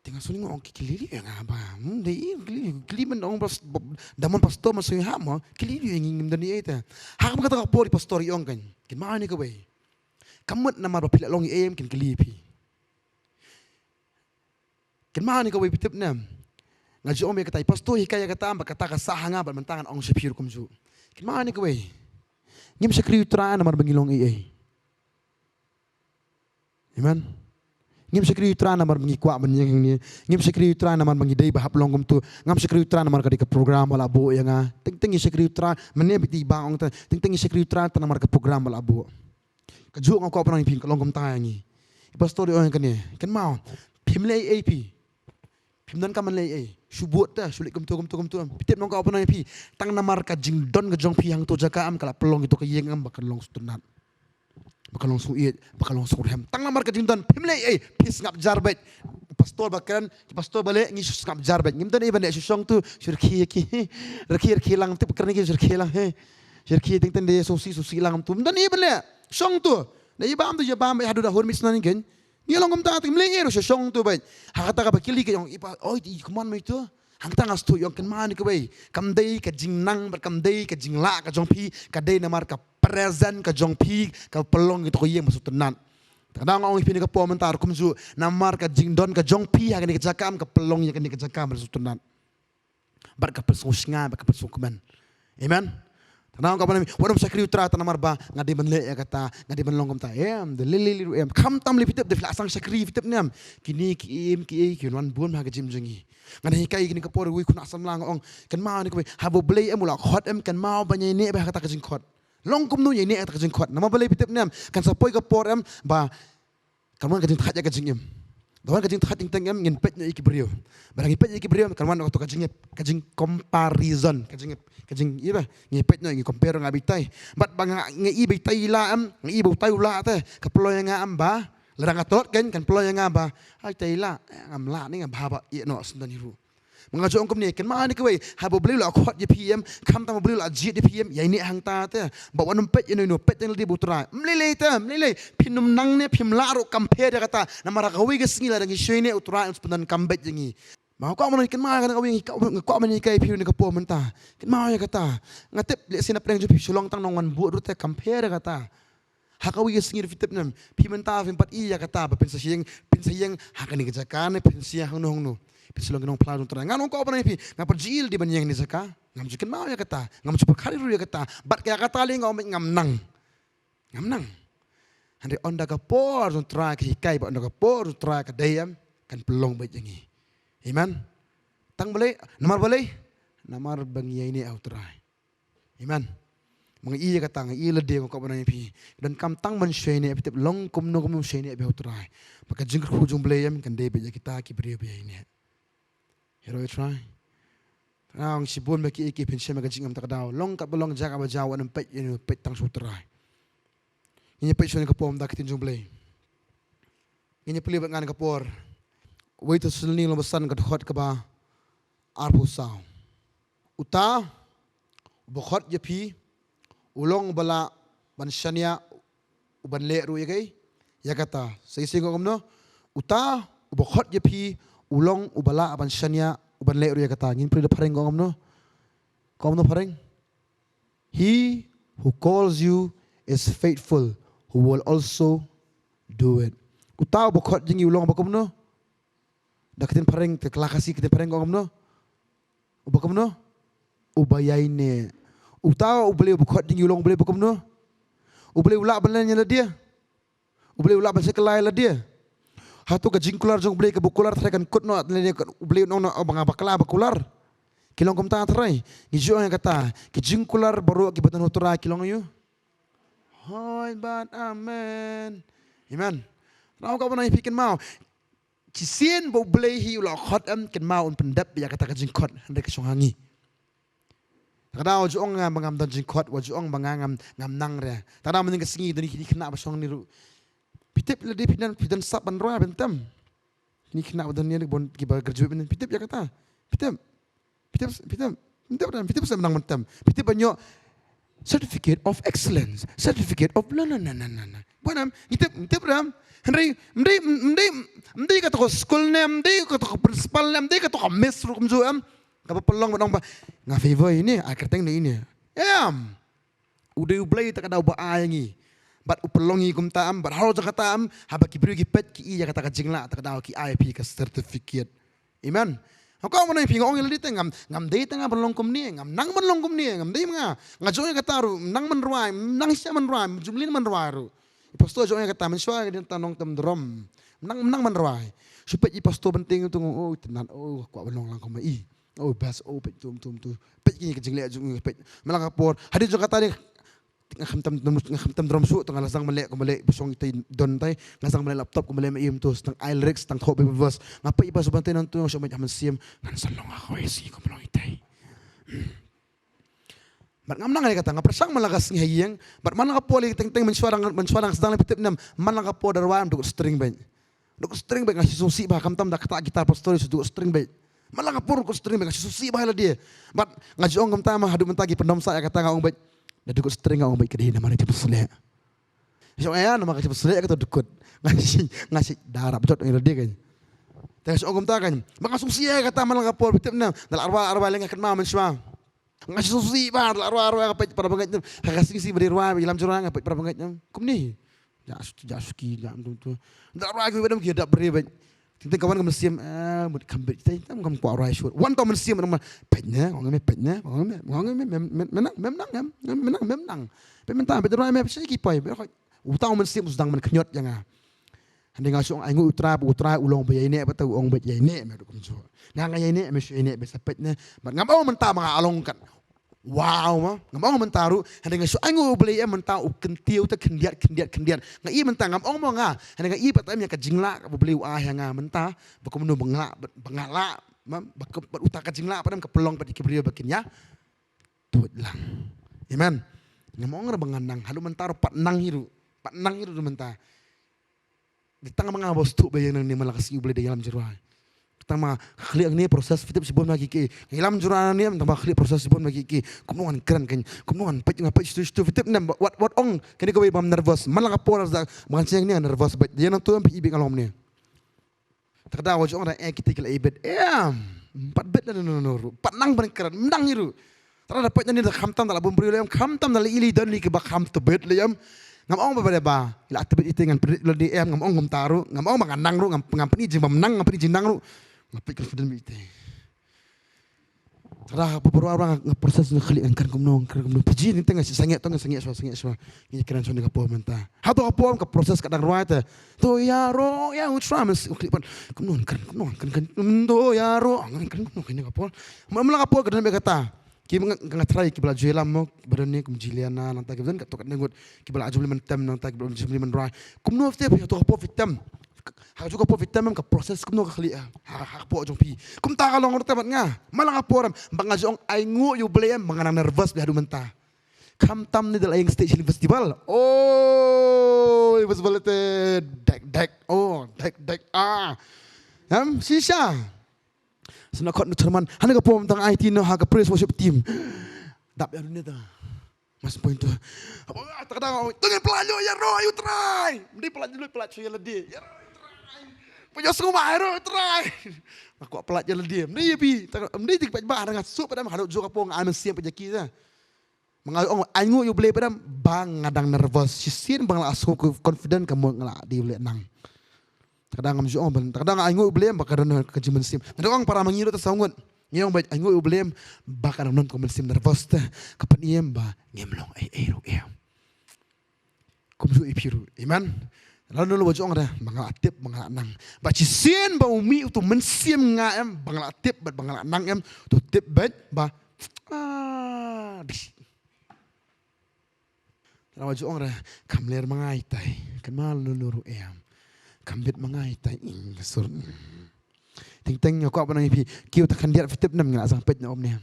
Tengah suling orang kilili yang apa? Dei kilili mendong pas daman pastor masuk yang apa? Kilili yang ingin dan dia itu. Hak kata kapor di pastor yang kan. Kin mana ni kau bay? Kamu nama berpilih long em kin kilili. Kin mana ni kau bay pitip nam? Ngaji om kata pastor hikaya kata am kata kasahanga bermentangan ong sepir kumju. Kin mana ni kau bay? Ngim sekri utraan nama bengilong em. Amen. Ngim sekri utra namar bangi kwa banyang ni ngim sekri utra namar bangi dei bahap longum tu ngam sekri utra namar ka program wala bo yang ting sekri utra mene biti baong ta ting sekri utra namar ka program wala bo ka ju ngam ko pa nang pin ka longum ta ngi pastor o kan ni kan mau pimle ap pimdan ka manle ai subut ta sulit kum tu pitip nong ka pa nang pi tang namar ka jingdon ka jong pi hang to jaka am kala pelong itu ka yeng am bakal long stunat bakal langsung iet, bakal langsung hem. Tang lamar kejuntan, pemle, pis ngap jarbet. Pastor bahkan, pastor balik ngisus ngap jarbet. Ngimtan iban dia susong tu, syurki lang tu kerana kita syurki lang, syurki tingtan dia susi lang tu. Ngimtan iban dia, song tu. Dia ibam tu jabam, hadu dah hormis nani kan. Ni long ngam tatik mle ngero susong tu baik. Hakata ka bakili ke yang ipa, oh di kuman mai tu. Hang tangas tu yang kan mana ke baik. Kamdei ka jingnang berkamdei ka jingla ka jongpi, kadei namar ka present ka jongpi ka pelong itu ko yeng masuk tenan Kadang orang ipin ke po mentar kumzu namar ka jingdon ka jongpi ha ni kejakam ka pelongnya ka ni kejakam bersutunan. Bar ka persunga ba ka persukuman. Amen. Kadang ka panami wadom sakri utra tanamar ba ngadi benle ya kata ngadi benlongom ta de lili kam tam lipitep de flasang sakri fitep nam kini ki wan bun ha ka jimjungi. Ngadi kai gini ka po wi kun asam lang ong kan ma ni ko habo blei emula khot kan ma banyai ne ba kata ka jingkhot. Long kum nu ye ne kata ka jingkhot. Nama blei fitep nam kan sapoi ka por ba kaman kajing thaja kajing em dawan kajing thaja ting em ngin pet nya ikibrio barang ipet nya ikibrio kaman to kajing comparison kajing iba ngi pet nya ngi compare ngabitai bat bang ngi bitai la am ngi bu tai la te kaplo yang am ba lerang atot kan plo yang ba ai tai la am la ni ngam ba i no sundan hiru mengajo ongkom ni kan ma ni kwe habo beli la khot je pm kam tam beli la ji de pm ya ni hang ta te ba wanum pet ino no pet yang di butra mlele pinum nang ne pim la ro kampe de kata namara kawi ge singi la ngi shene utra sepenan kambet jengi ma ko mon kan ma kan kawi ko man ni kai piu ni ka po menta kan ma ya kata ngatep le sina preng ju pi sulong tang nong wan bu ru te kampe de kata hakawi ge singi fitep nam pi menta fim pat i ya kata ba pensayeng hakani ge jakane pensia hang no Pisulong ginong plano terang. Nganong ko apa nih? Ngapa jil di banyang ni zaka? Ngam jukin mau ya kata. Ngam cuba kali ru ya kata. Bat kaya kata li ngam nang. Hande onda ka por zon tra ke hikai ba onda ka por zon tra ke dayam kan pelong baik jangi. Iman. Tang boleh, namar bangi ini au tra. Iman. Mga iya kata ngi iya lede ko apa nih? Dan kam tang man shene ni apitip long kum no kum shene be au tra. Maka jingkru hujung belayam kan day beja kita ki beri ini. Hero try. Ang sibun bagi iki pension makan cingam tak daw. Long kat belong jaga bajawa dan pet ini pet tang suterai. Ini pet shone kapom dak tinjung play. Ini peli ngan kapor. Wait to sulni lo besan kat hot ka ba. Arpu sao. Uta bokhot jepi ulong bala banshania uban le ru yagai. Ya kata, sing ngomno. Uta bokhot jepi ulong ubala aban shania uban le ru ya kata ngin pri de pareng ngomno pareng. He who calls you is faithful, who will also do it. Utau bokot jingi ulong bakomno dakitin pareng te kelakasi kitin pareng ngomno bakomno ubayaine. Utau ubele bokot jingi ulong ubele bakomno ubele ulak bananya la dia ubele ulak ban sekelai la dia. Hatu ka jingkular jong beli ke bukular terekan kut no beli no bang bakala bukular kilong kom ta terai ngijo yang kata ki jingkular baru ki batan hutura kilong yu hoi bat amen iman rau ka bana pikin mau kisien bo beli hi ulah khot am ken mau un pendap ya kata ka jingkot hande ke songangi kadao jong ngam dan jingkot wa jong bangangam ngam nang re tada mending ke singi dani kena basong ni ru pitip le pidan sap ban roa bentam ni kena badan ni bon kiba kerja ben pitip ya kata pitip sam nang bentam pitip banyo certificate of excellence certificate of la bonam pitip ram henry mdei kata ko school name mdei kata ko principal name mdei kata ko miss ru kumju am ka pelong badong ba nga favor ini akerteng ni ini udah ublay tak ada ba ayangi bat upelongi kum taam bat haro jakata am haba ki beri pet ki iya kata jingla tak daw ki IP ka certificate iman ako mo na pingo ngil dite ngam dei tanga belong kum ni ngam nang belong kum ni ngam dei nga ngajo kata ru nang man ruai nang sia man ruai jumlin man ruai ru pastor jo kata men swa din tanong tem drom nang man ruai supaya i pastor penting tu tenan ko belong lang kum i bas pet tum pet ki jingla jung pet malang kapor hadis jo kata ni ngam drum su tang lasang malek ko malek busong tay don tay ngasang malek laptop ko malek maim tu tang ilrex tang thobe bus ngapa iba subantay nang tu so may amansim ngan long ako isi ko malong itay bar ngam nang kata ngaprasang malagas ngayeng bar man ka poli teng mensuarang sedang lepitip nam man ka po darwan duk string ben ngasi susi ba kamtam da kata gitar pastor su duk string ben malang ka pur ko string ben ngasi susi ba la dia bar ngajong ngam tama hadu mentagi pendom saya kata ngaung ben da dukut string ang baik kedih nama dia pesle. So nama kasih pesle kata dukut ngasih darah betul ngira dia kan. Terus ogom ta kan. Bang susi kata malang kapor bitip na dal arwa leng akan ma menswa. Ngasih susi ba dal arwa kapait para bangat. Kasih si beri ruwa ilam jurang kapait para bangat. Kum ni Jasuki jam tu. Dak rai ku bedam ki dak beri baik. Tinta kawan kam siam mut kambit tai tam kam kwa rai shot. Wan to men siam nama petnya, petnya, menang. Pementang betul rai me psi ki pai. Utang men siam sedang men kenyot janga. Hande ngasong ai ngu utra ulong ba yai ne ba tau ong ba yai ne me kum so. Nga yai ne me shi ne be sapetnya. Ngam mentah mga along kan. Wow ma, ngam mentaru, hande ngasong ai ngu beli mentah kentiu ta kendiat. Nga i mentah ngam ong mo nga. Hande nga i patam ya ka jingla ka beli ah nga mentah, ba kum no bangala, ma ba utak ka jingla padam ka pelong pa dikibrio bakin ya. Tut lang. Amen. Ngam ong ra banganang halu mentaru patnang hiru mentah. Di tengah mga bostu bayang ni malakas i beli dalam jeruai. Tama khli ang ni proses fitip sibon magi ki. Dalam jeruai ni tama khli proses sibon magi ki. Kumnuan keren kan. Kumnuan pet ngapa stu fitip nem what ong kani ko bam nervous. Malang apor za mga ni nervous bet. Dia tu am ibi kalom ni. Takda wajong ra kita kila ibet. Empat bet no. Patnang ban keren. Mendang hiru. Tara dapat ni khamtam dala bumbri lem khamtam dala ili dan li ke ba kham to bet lem. Ngam ong ba ila atbet ite ngan predit lo di ngam ong ngam taru ngam ong manganang ru ngam peni jing menang ngam peni jing nang ru ngapi confident ite tara beberapa orang proses ngkhli angkan kumno piji ni tengah sangek so ni keren so ni ka po menta ha to po ka proses kadang ruai ta to ya ro ya utramas uklipan kumno kan do ya ro kan ni ka po mamla ka po kadang be kata ki ngatrai ki bela jelam mo berani kum jiliana nang tak ben tok nengut ki bela ajum liman tem nang tak bela ajum liman rai kum no te to po fitam ha juga po fitam ka proses kum no ka khali ha po jong pi kum ta ka long tebat nga malang aporam bangajong ay ngu yu blem manganang nervous bi hadu menta kam tam ni dal ayang stage festival it was balete dek shisha senakot nuterman hana ka pom tang IT no ha ka praise worship team dap ya dunia ta mas point tu kadang tengah pelajo ya ro ayu try mesti pelajo ya ledi ya ro try punya semua ro try aku pelajo ledi mesti pi mesti tik ba dengan sup pada hadap juga pong an siam pejaki ta mengayu angu you boleh pada bang ngadang nervous sisin bang la asu confident kamu ngala di boleh nang kadang am jo ben kadang aingo blem bakaran ka jimen sim kadang para mangiro ta sangut ngiyong ba aingo blem bakaran non ko sim nervous ta kapaniem ba ngemlong ai ro em kumju ipiru iman lalu lo wajong ada bangala tip bangala nang ba cisen ba umi tu mensim nga em bangala tip ba bangala nang em tu tip bet ba lalu wajong ada kamler mangai tai kan mal nuru em kambit mangai tai sur ting yo ko apa nang pi kiu takan dia fitip nam ngala sang pet na om ne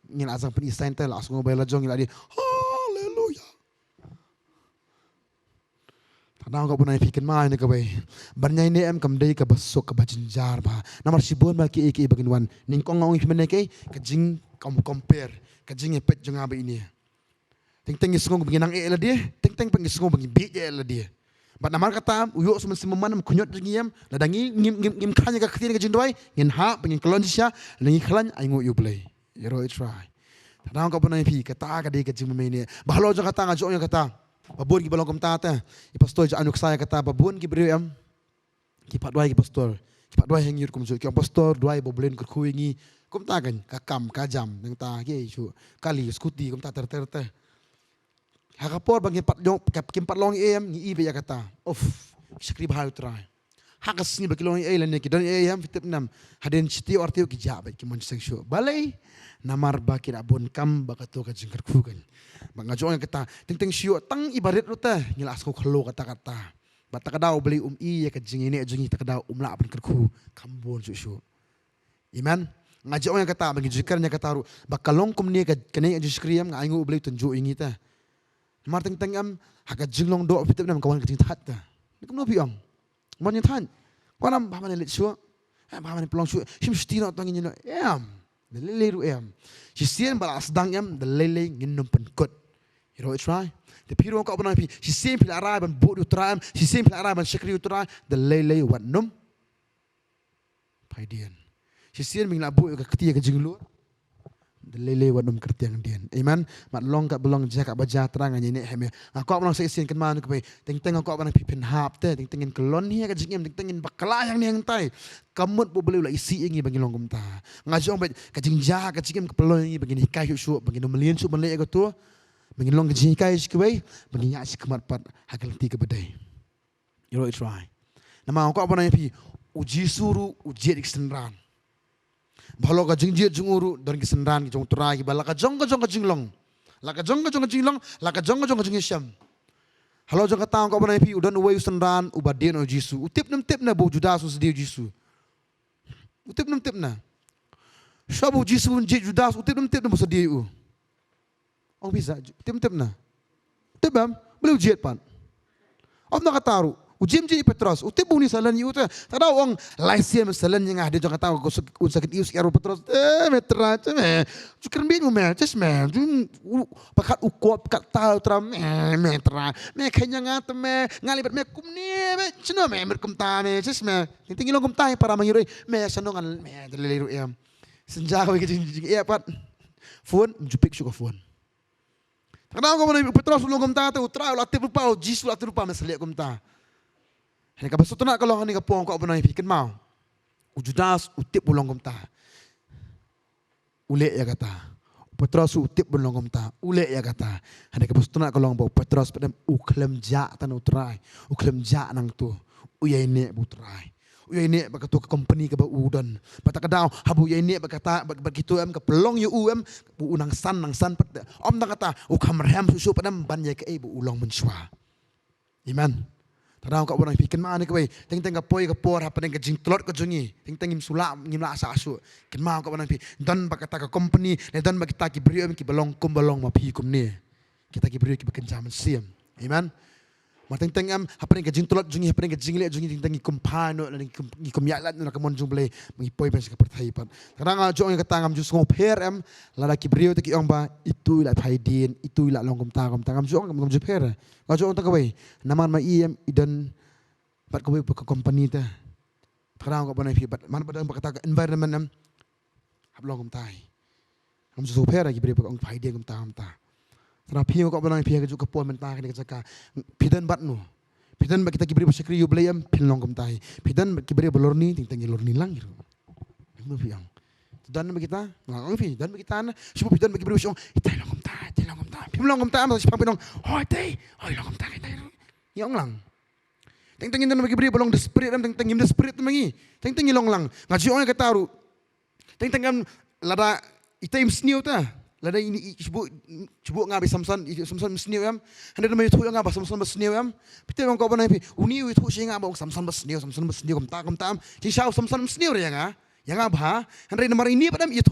ngila sang pen isain ta la asung bela jong ngila di haleluya tadang ko punai pikin mai ne ka bai barnyai ne em kam dei ka basok ka bajinjar ba namar sibon ma ki bagin wan ning kong ngong pi ke ka jing compare ka jing pet jong abi ini ting isngong bagi nang la dia ting pang isngong bagi bi la dia bat namar kata uyo semen sememan kunyot ngiem ladangi ngim khanya ka khtir ka jindoi ngin ha bagi kelon sia langi khlan aingo you play yero try tadang ko punai pi kata ka de ka jing me bahlo jo kata nga jo kata babun ki balong kom tata i pastor jo anuk saya kata babun ki beri am ki patwai ki pastor ki patwai hangir kum jo ki pastor duai boblen kur kuingi kum ta kan ka kam ka jam nang ta ki chu kali skuti kum ta ter hakapor bagi empat long em ni ibe ya kata skrip hal try hakas ni bagi long em lan ki don em fitip nam haden chiti ortiu ki jabe ki mon seksyo balai namar baki abon kam bakato ka jingkar ku kan banga jo kata ting sio tang ibarit ruta ngila asko khlo kata batakadaw beli i ya ka jingine jingi takadaw la abon kerku kambon ju iman ngajo yang kata bagi jikarnya kata ru bakalong kum ni ka kene jiskriam nga aingu beli tunju ingita marting am haka jinglong do fitip nam kawan kajing tat ta nikum no piang mon tan kwanam ba man lit shu ba man plong shu him stino tangin no em the lele ru em si sien balas dang em the lele ngin num pen kot you know it's right the piro ko ban pi si sien pil ara ban bo du tram si sien pil ara ban shakri tra the lele wat num paidian si sien ming la bo ka ktia ka jinglu lele wadum kertiang dian. Amen. Mat long kat belong jakak baja terang ni nek heme. Aku abang saya isin kan man ke teng aku abang pipin hap te teng kelon ni ka jingem teng bakalayang ni hang tai. Kamut bo boleh ulah isi ingi bagi longgom ta. Ngajong bet ka jingja ka jingem ke pelon ni bagi hikai su bagi no melian su melek ka tu. Bagi long ka jingkai ke bagi nya si kemat pat hakal ti ke bedai. You know it's right. Nama aku abang pi uji suru uji eksenran. Balo ka jingjit junguru dan kisendan ki jong turai ki bala ka jong jinglong. La ka jong jinglong, la ka jong jingisyam. Halo jong ka taong ka bana pi udan uway usendan ubadien o Jisu. Utip na bo Judas usdi Jisu. Utip na. Shabu Jisu unjit Judas utip na bo sedi u. Oh bisa utip na. Utip boleh ujiat pan. Om na kataru. Ujim je Petros, utip buni salan yu ta. Tada ong laisiam salan yang ada jangan tahu kau sakit ius karo Petros. Metra me. Cukran bin me, just me. Pakat ukop pakat tahu tram metra. Me kanya ngat me ngalibat me kumni me cino me merkum ta me just me. Tinggi long kum ta para mangiroi me sanongan me terleliru em. Senja kau kijing pat. Phone jupik suka phone. Tada kau mana Petros long kum ta tu trai latih lupa Jisu latih lupa meseliak kum ta. Ini kapal satu nak kalau ni kapal kau pernah fikir mau, Judas utip bulong kumta, ulek ya kata, Petros utip bulong kumta, ulek ya kata, ini kapal satu nak kalau bau Petros pada uklem jak tanah utrai, uklem jak nang tu, uyai ne butrai, uyai ne berkata ke company ke bau udan, pada kadang habu uyai ne berkata begitu kapelong yu bu nang san pada, nak kata ukamrem susu pada banyak ke bu ulang mensua, iman. Tadang kau orang fikir mana kau teng kapoi kapor apa dengan jing telur kejungi teng im sulap ngim la asa asu ken mau kau orang fikir dan bakata ke company dan bakata ki beri ki balong kum balong ma pi kum ni kita ki beri ki bekencaman siam amen ma teng am apa dengan jing telur jungi apa dengan jing le jungi teng kum pano dan kum yalat na kamon jung bele mengipoi pas ke pertai pan kadang ajo yang katangam jus ngoper am la ki beri ki ong ba itu la paidin itu la long kum tangam jong kum juper ajo on takawai naman ma iem idan pat kau ke company ta kadang kau panai bat man pada kata environment am hablong kum tai am jus ngoper ki beri ong paidin kum ta terapi kau panai ke ju ke pon mentah ke jaka pidan bat nu pidan ba kita ki beri sekri yu blayam pilong kum tai pidan ki beri bolorni ting lorni lang gitu nu piang dan ba kita ngang fi dan ba kita na sibu pidan ba ki beri siong itai long kum tai pilong kum tai ma sipang pinong hoi tai long kum tai yang lang teng dan ba ki beri bolong the spirit am teng the spirit mangi teng long lang ngaji ong ka taru teng am lada itai sniu ta lada ini cuba ngabi samson sniu am hande na itu ngaba samson sniu am pite kau bana pi uni itu singa ba samson sniu kum tam ti shau samson sniu ya nga yang apa hande na mari ini padam itu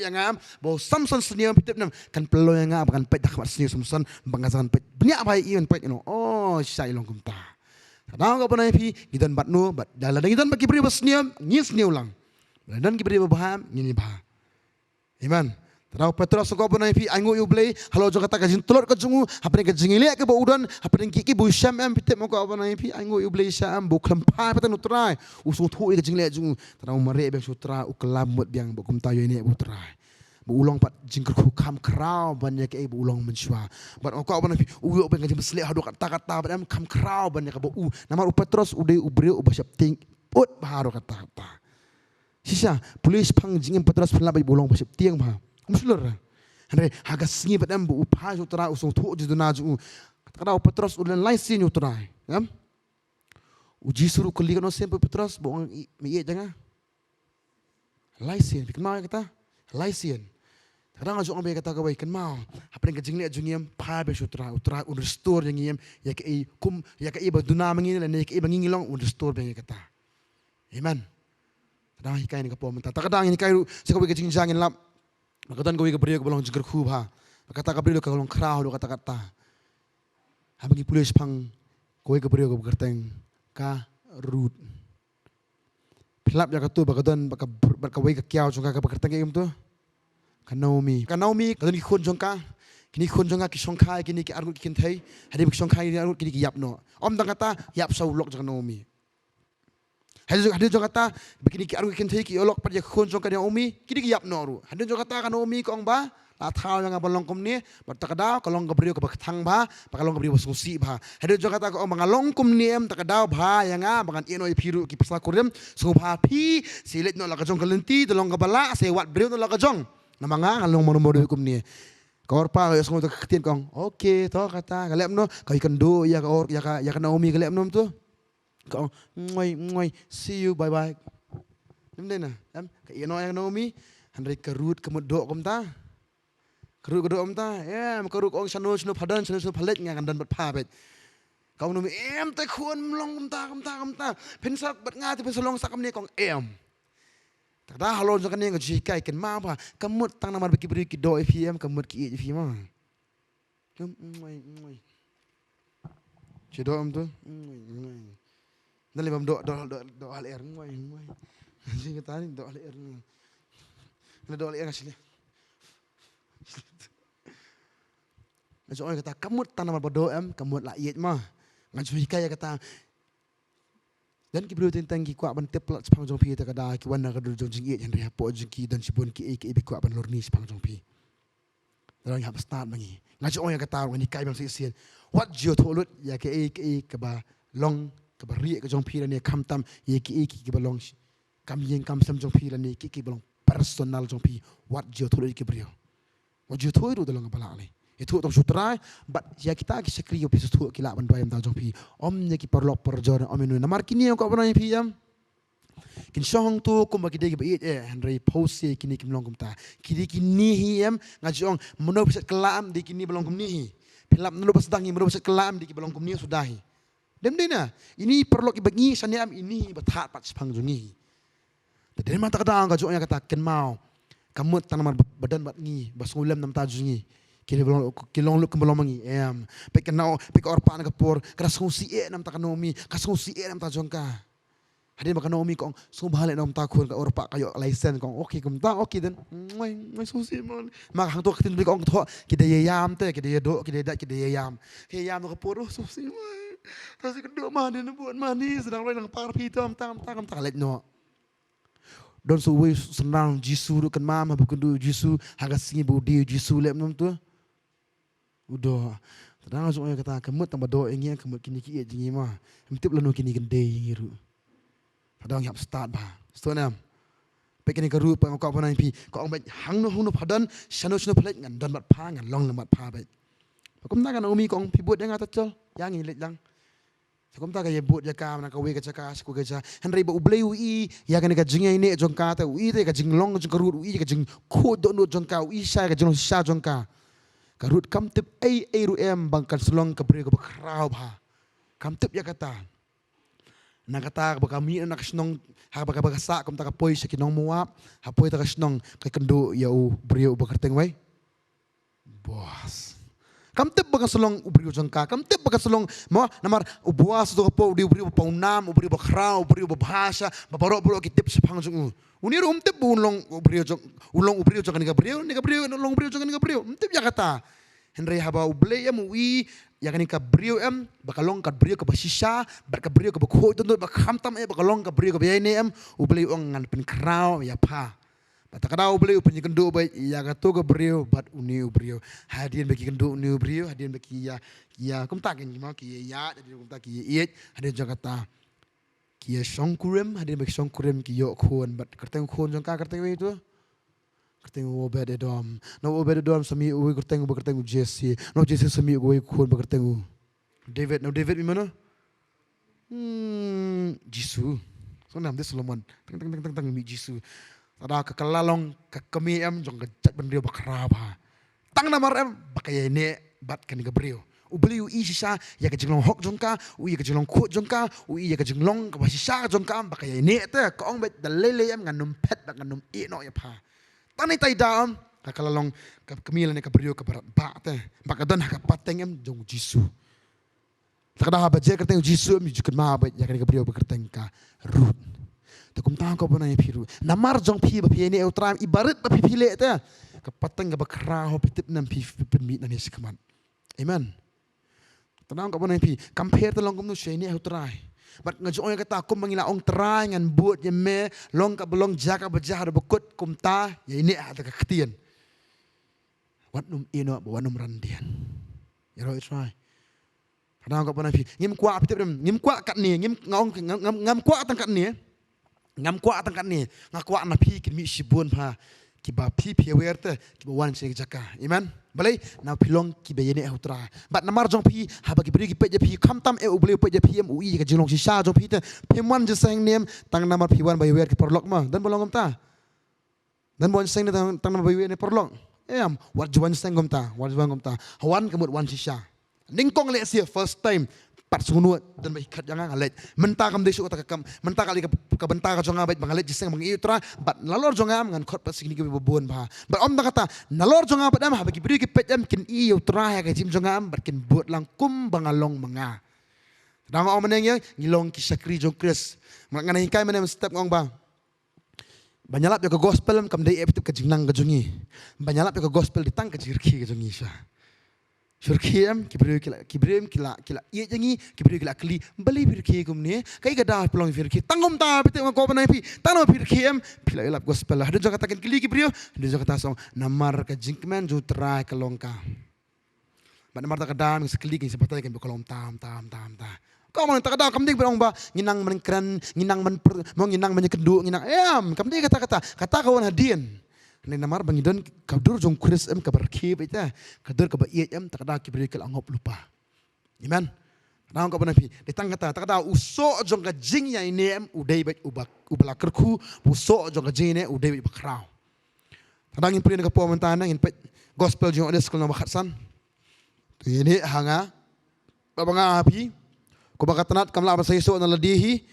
yang am ba samson sniu pite nam kan pelo yang ngaba kan pet dak sniu samson bangasan pet benya ba ian pet oh sai long kum ta kadang kau bana pi gidan batnu bat dalan gidan ba kibri ba sniu sniu lang dan kibri ba baham ngini bah iman Tahu Petros kau pernah fi angu yu blay halo jo kata kajin telur ke jungu apa ni kajin ile ke baudan apa ni kiki bu syam am pitem kau pernah fi angu yu blay syam bu klempai patan utrai usung thu kajin ile jungu tahu mare be sutra ukelamut biang bu kum tayo ini bu utrai bu ulang pat jingker ku kam krau banyak ke bu ulang mensua bat kau pernah fi uyo ben kajin besle hadu kata badam kam krau banyak ke bu nama Petros ude ubre ubasap ting ut baharu kata sisa polis pang jingem Petros pernah bu ulang basap tiang bah Muslim, Andre haga singi padam bu upai utara usung tu di dunaju. Kadang Petros ulen lain sini utara, kan? Uji suruh kali kan sempre Petros bohong miye jangan. Lain sini, fikir mau kita, lain sini. Kadang ajuk ambil kata kau kan mau. Apa yang kejengli ajungiam pai besu utara restore yang ya ke kum ya ke baduna mengini dan ya ke bangingi long restore bengi kata. Amen. Kadang hikai ni kapom mentah. Kadang ini kai sekolah kejeng jangin lap. Makatan kau beri ke balong jengker kubah. Kata kau beri ke balong kerau kata. Habis pulis pang kau beri ke berkerteng ka root. Pilap ya katu bakadan bakawai ke kiau jongka ke berkerteng game tu. Kanaomi kadan ikon jongka. Kini ikon jongka kisongkai kini ki arut kintai. Hari kisongkai ni arut kini ki yap no. Om dah kata yap saulok jongka Naomi. Hadir jong kata begini ki aru ken thei ki olok pa je khon jong ka omi kini ki yap no ru. Hadir jong kata kan omi ko ong ba la thao yang balong kum ni bertakadau kalong ka brio ka thang ba pakalong ka brio sungsi ba. Hadir jong kata ko ong mangalong kum ni takadau ba yang bangan ino piru ki pasal kurem sungu ba pi silit no la ka jong kalenti dolong ka bala sewat brio no la ka jong. Namanga ngalong mono kum ni. Kau pa yo sungu ka ketin kong. Okey to kata kalem no ka ikan do ya ka Naomi kalem no tu. Kau ngoy see you bye bye. Namde na ka ino yang Naomi handai kerut kemut do kum ta. Kerut kedua ta, kerut ong sanu padan sanu palet ngan dan berpa bet. Kau numi te kuan melong kum ta. Pensak bet ngati pensolong sakam ni kong Tak dah halon sakan ni ngaji kai ken ma pa. Kemut tang nama beki beri ki do kemut ki fi ma. Ngoy. Cedo tu. Ngoy. Dan lebam do hal ngoy. Sing kata ni do hal ni. Do hal ngasih. Ngaji orang kata kamut tanam berdoa kamut laiyat mah. Ngaji hikaya kata dan ki beriu tentang ki kuat ban teplat sepang jong pi ta kada ki wana kada jong jing yang ria po jing ki dan sibon ki ki kuat ban lorni sepang jong pi. Dan yang start mangi. Ngaji orang kata ngani kai bang sien. What jo tholut ya ki ke ba long ke ba ri ke jong pi ni kam tam ye ki ba long kam yeng kam sam jong pi ni ki ba long personal jong pi. What jo tholut ki beriu. What jo tholut dalam kepala ni. Itu tong sutrai, but ya kita kisah kriyo pisu tu kila bantuan tang jong pi. Omnya ki perlok perjor ominu. Namar kini aku apa nanya pi Kin song tu kum bagi dia bait Henry pause kini kim long kum ta. Kini hiam ngaji ong meno bisa kelam di kini belong kum ni. Pilap nulu pas dangi meno bisa kelam di belong kum ni sudahi. Dem dena. Ini perlok bagi saniam ini bathat pat sepang jungi. Tadi mata kata ngaji ong kata ken mau. Kamu tanaman badan bat ngi basungulam nam tajungi. Kilong lu kembali mangi pek kenau pek orpan kapur kerasungsi nam takanomi kasungsi nam tajongka hadir makanomi kong sung balik nam takun ka orpa kayo license kong okay kumta okay dan ngoy susi mon mak hang to ketin kong to kidaya yam te kidaya do kidaya yam no kapur susi tasi kedua mani buat mani sedang lain nang par pi tam tam let no don suwe senang jisu kan mama bukan du jisu haga singi budi jisu lep nam tu udah, terang langsung orang kata kemut tambah doa ingin kemut kini kiat jingi mah, mesti belum kini gende ngiru. Padang yang start bah, start nam. Pekin keru pang kau pernah impi, kau orang baik hang no padan, shano pelet ngan dan bat pa ngan long lemat pa baik. Pakum tak kan umi kau pi buat yang atas cel, yang ini lang. Pakum tak kan buat jaka, nak kau wek jaka, aku kerja. Henry ba ublei ui, ya kan jingi ini jongka ta ui te jing long jengkerut ui jing kod do jongka ui sya jong sya jongka. Karut kam tip ru bangkan selong ke beri ke bakrau bah. Kam tip ya kata. Nak kata kami nak senong ha baka sa kam tak poi sakinong muap, ha poi tak senong ke kendo ya u beri u bakerteng wai. Bos. Kam tip baka selong u beri jangka, kam tip baka selong mo namar u buas tu po u beri paunam, u beri bakrau, u beri bahasa, babarok ki tip sepang jung. Unir tip ulong ubrio jong ni kabrio ulong ubrio jong ni kabrio tip ya kata Henry haba ublei ui ya kan kabrio bakalong kabrio ke basisha bakabrio ke bakho tundut bakhamtam bakalong kabrio ke bayane ublei ong ngan pen krau ya pa batakada ublei upen kendo bai ya gato kabrio bat uni ubrio hadian bagi kendo uni ubrio hadian bagi ya kum takin ma ki ya jadi kum tak ki iet hadian Jakarta kia songkurem hadir bagi songkurem kia khon bat kerteng khon jangka kerteng itu kerteng obed edom no obed edom sami ui kerteng Jesse no Jesse sami ui khon kerteng David di mana Jisu so nam de Solomon teng mi Jisu ada kekelalong kekemi jong gejat bendrio bakraba tang namar bakai ne bat kan gabriel ubeli ui sisa ya kejinglong hok jongka ui kejinglong khot jongka ui ya kejinglong kabasisa jongka bakai ne te kong bet dalele nganum pet nganum no ya pa tani tai daam kakalalong kemilan ka brio ka barat ba te bakadan ka pateng jong Jisu takada ba je kerteng Jisu mi jukan ma ba ya ka brio kerteng ka rut takum tang ko bana piru namar jong pi ba pi ne utram ibarat ba pi le te ka pateng ka bakra ho pitip nam pi mi na ni sikaman amen Tenang kau mana pi, compare telong kamu sheni utrai. Bat ngajong yang kata kum mangila ong terai ngan buat ye me long ka belong jaga bejah ada bekut kum ta ya ini ada keketian. Wat num ino wat num randian. Ya roh try. Kadang kau pernah ngim kuat pitip ngim kuat kat ni ngim ngam kuat tang kat ni. Ngam kuat tang kat ni ngakuat na pi kin mi sibun pa kiba pi wer te kiba wan sing jaka. Amen. Balai na pilong ki beyene hutra bat namar jong pi haba ki beri ki pe pi kham tam e ubli pe pi em ui ka jilong si sha jong pi te pemwan je sang nem tang namar pi wan bayu wer ki perlok ma dan bolong ta dan bon sang tang namar bayu ne perlok em wat juan sang gom ta hawan kemut wan si sha ning kong le sia first time pat sunu dan bai khat jangan alet menta kam desu ta kam menta kali ka benta ka jonga bai bangalet jiseng mangi utra bat nalor jonga ngan khot pas sini ki bobon ba bat om ta kata nalor jonga bat am ha bagi beri ki pet am kin i utra ha ka jim jonga am bat kin buat lang kum bangalong manga dang om meneng yang ngilong ki sakri jong kris ngana hikai menem step ngong ba banyalap ya ke gospel kam dei epitip ka jingnang ka jongi banyalap ya ke gospel ditang ka jirki ka jongi sha Syurkiam kibrem kila iya jangi kibrem kila kli beli firki kumne kai gada pelong firki tangom ta bete ko banai pi tanam firkiam pila elap gospel ada jaga takin kli kibrem ada jaga tasong namar ka jinkman jutra ka longka ba namar ta kadam sekli kin sepatay kan kolom tam kau mang tak ada kamding berong ba nginang menkran nginang men mau nginang menyekedu nginang kamding kata kawan hadian ni namar bangidon kadur jong kuris kabar kib ita kadur kabar iet tak ada kibri kel angop lupa iman nang ka banapi ditang kata tak ada uso jong ka jing ya ini udai bet ubala kerku uso jong ka jing ne udai bet bakrau kadang in prin ka po mentana in pet gospel jong ada sekolah makhatsan tu ini hanga babanga api ko bakatanat kamla ba saiso na ladihi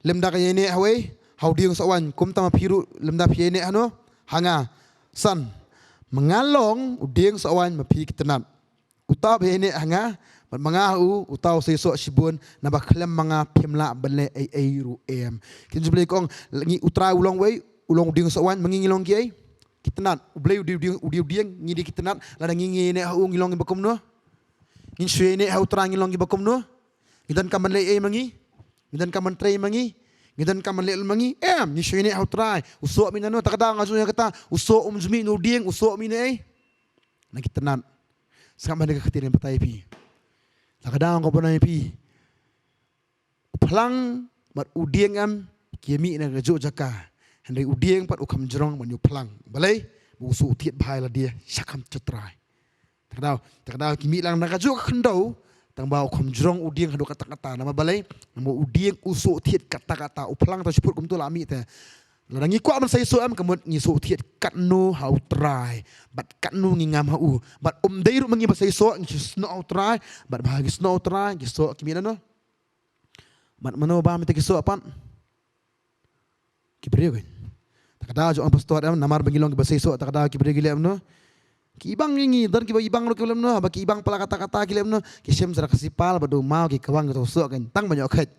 lemda ka ini hawe haudiung sawan kum tama piru lemda pi ini ano hanga san mengalong uding sawan mapi kitenat uta bene hanga mangahu utau sesok sibun na baklem mga pimla bale ai ru em kin jble kong ngi utra ulong wei ulong uding sawan mangingilong ki ai kitenat ublei uding ngidi kitenat la ngingi ne hu ngilong bakom no ngin sue ne hu tra ngilong bakom no ngidan kaman le ai mangi ngidan kaman trei mangi ngidan kaman lel mangi ni shine how try usok minano takada ngajo kata usok jumi no dieng usok mine ai nakitenan sakam banda katirin patai pi takada ko ponai pi plang mat udieng am kiemi na gajo jaka handai udieng pat ukam jrong man yu plang balai busu tiet bhai la dia sakam cetrai takada kimi lang na gajo khendau tang bau khom jrong udieng hadu kata-kata nama balai nama udieng uso thiet kata-kata uplang ta siput kum tu lami te langi kwa man sai so am kamut ngi so thiet katnu how try but katnu ngi ngam hau but dei ru mangi basai so ngi sno how try but bahagi sno try ngi so kimina no but mano ba mi te so apan kibriyo gen takada jo ang pastor am namar bangilong basai so takada kibriyo gile am no ki ibang ngi dan ki ibang lo kelem no ba ki ibang pala kata-kata kilem no ki sem sara kasipal badu mau ki kawang to so kan tang banyak khat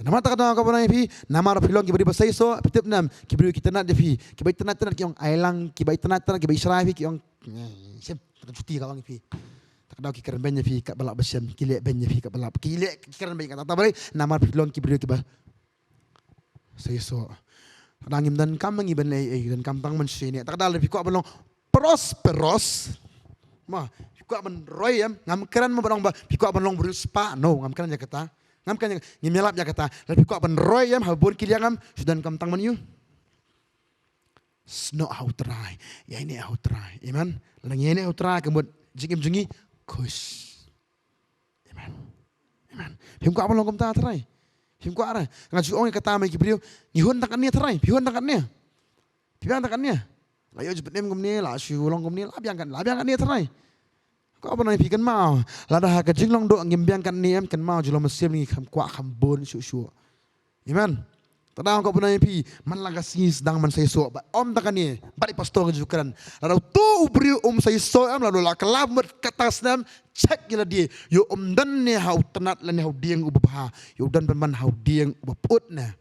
nama tak ada ka banai pi nama ra pilong ki beri basai so pitip nam ki beri kita nak defi ki bai tanat ki ong ailang ki bai tanat ki bai israi ki ong sem cuti kawang pi tak ada ki keren benya pi kat balak besem ki lek benya pi kat balak ki lek keren benya kata bari nama pilong ki beri ki ba sai so kadangim dan kam ngi ben dan kam tang men sini tak ada lebih kuat belong prosperos ma pikuk ban roy ngam keran mo barang ba pikuk ban long berspa no ngam keran jakata ngam kan ngimelap jakata la pikuk ban roy habun kiliangam sudan kam tang man yu sno how try ya ini how try iman la ngene how try kemut jingim jingi kus iman pikuk ban long kam ta try pikuk ara ngaju ong kata mai kibriu ngihun takannya try pihun takannya piang takannya layo jepet nem gumni la shu long gumni la biang kan ni trai ko apa nai pikan mau la dah ka jinglong do ngim biang kan ni em kan mau julo mesim ni kham kwa kham bon shu iman tadang ko apa nai pi man la kasi sedang man sai so om takan ni bari pastor jukaran la tu ubri sai so am la la kelamat katas nam cek gila dia yo dan ni hau tenat la ni hau dieng ubah yo dan man hau dieng ubaput na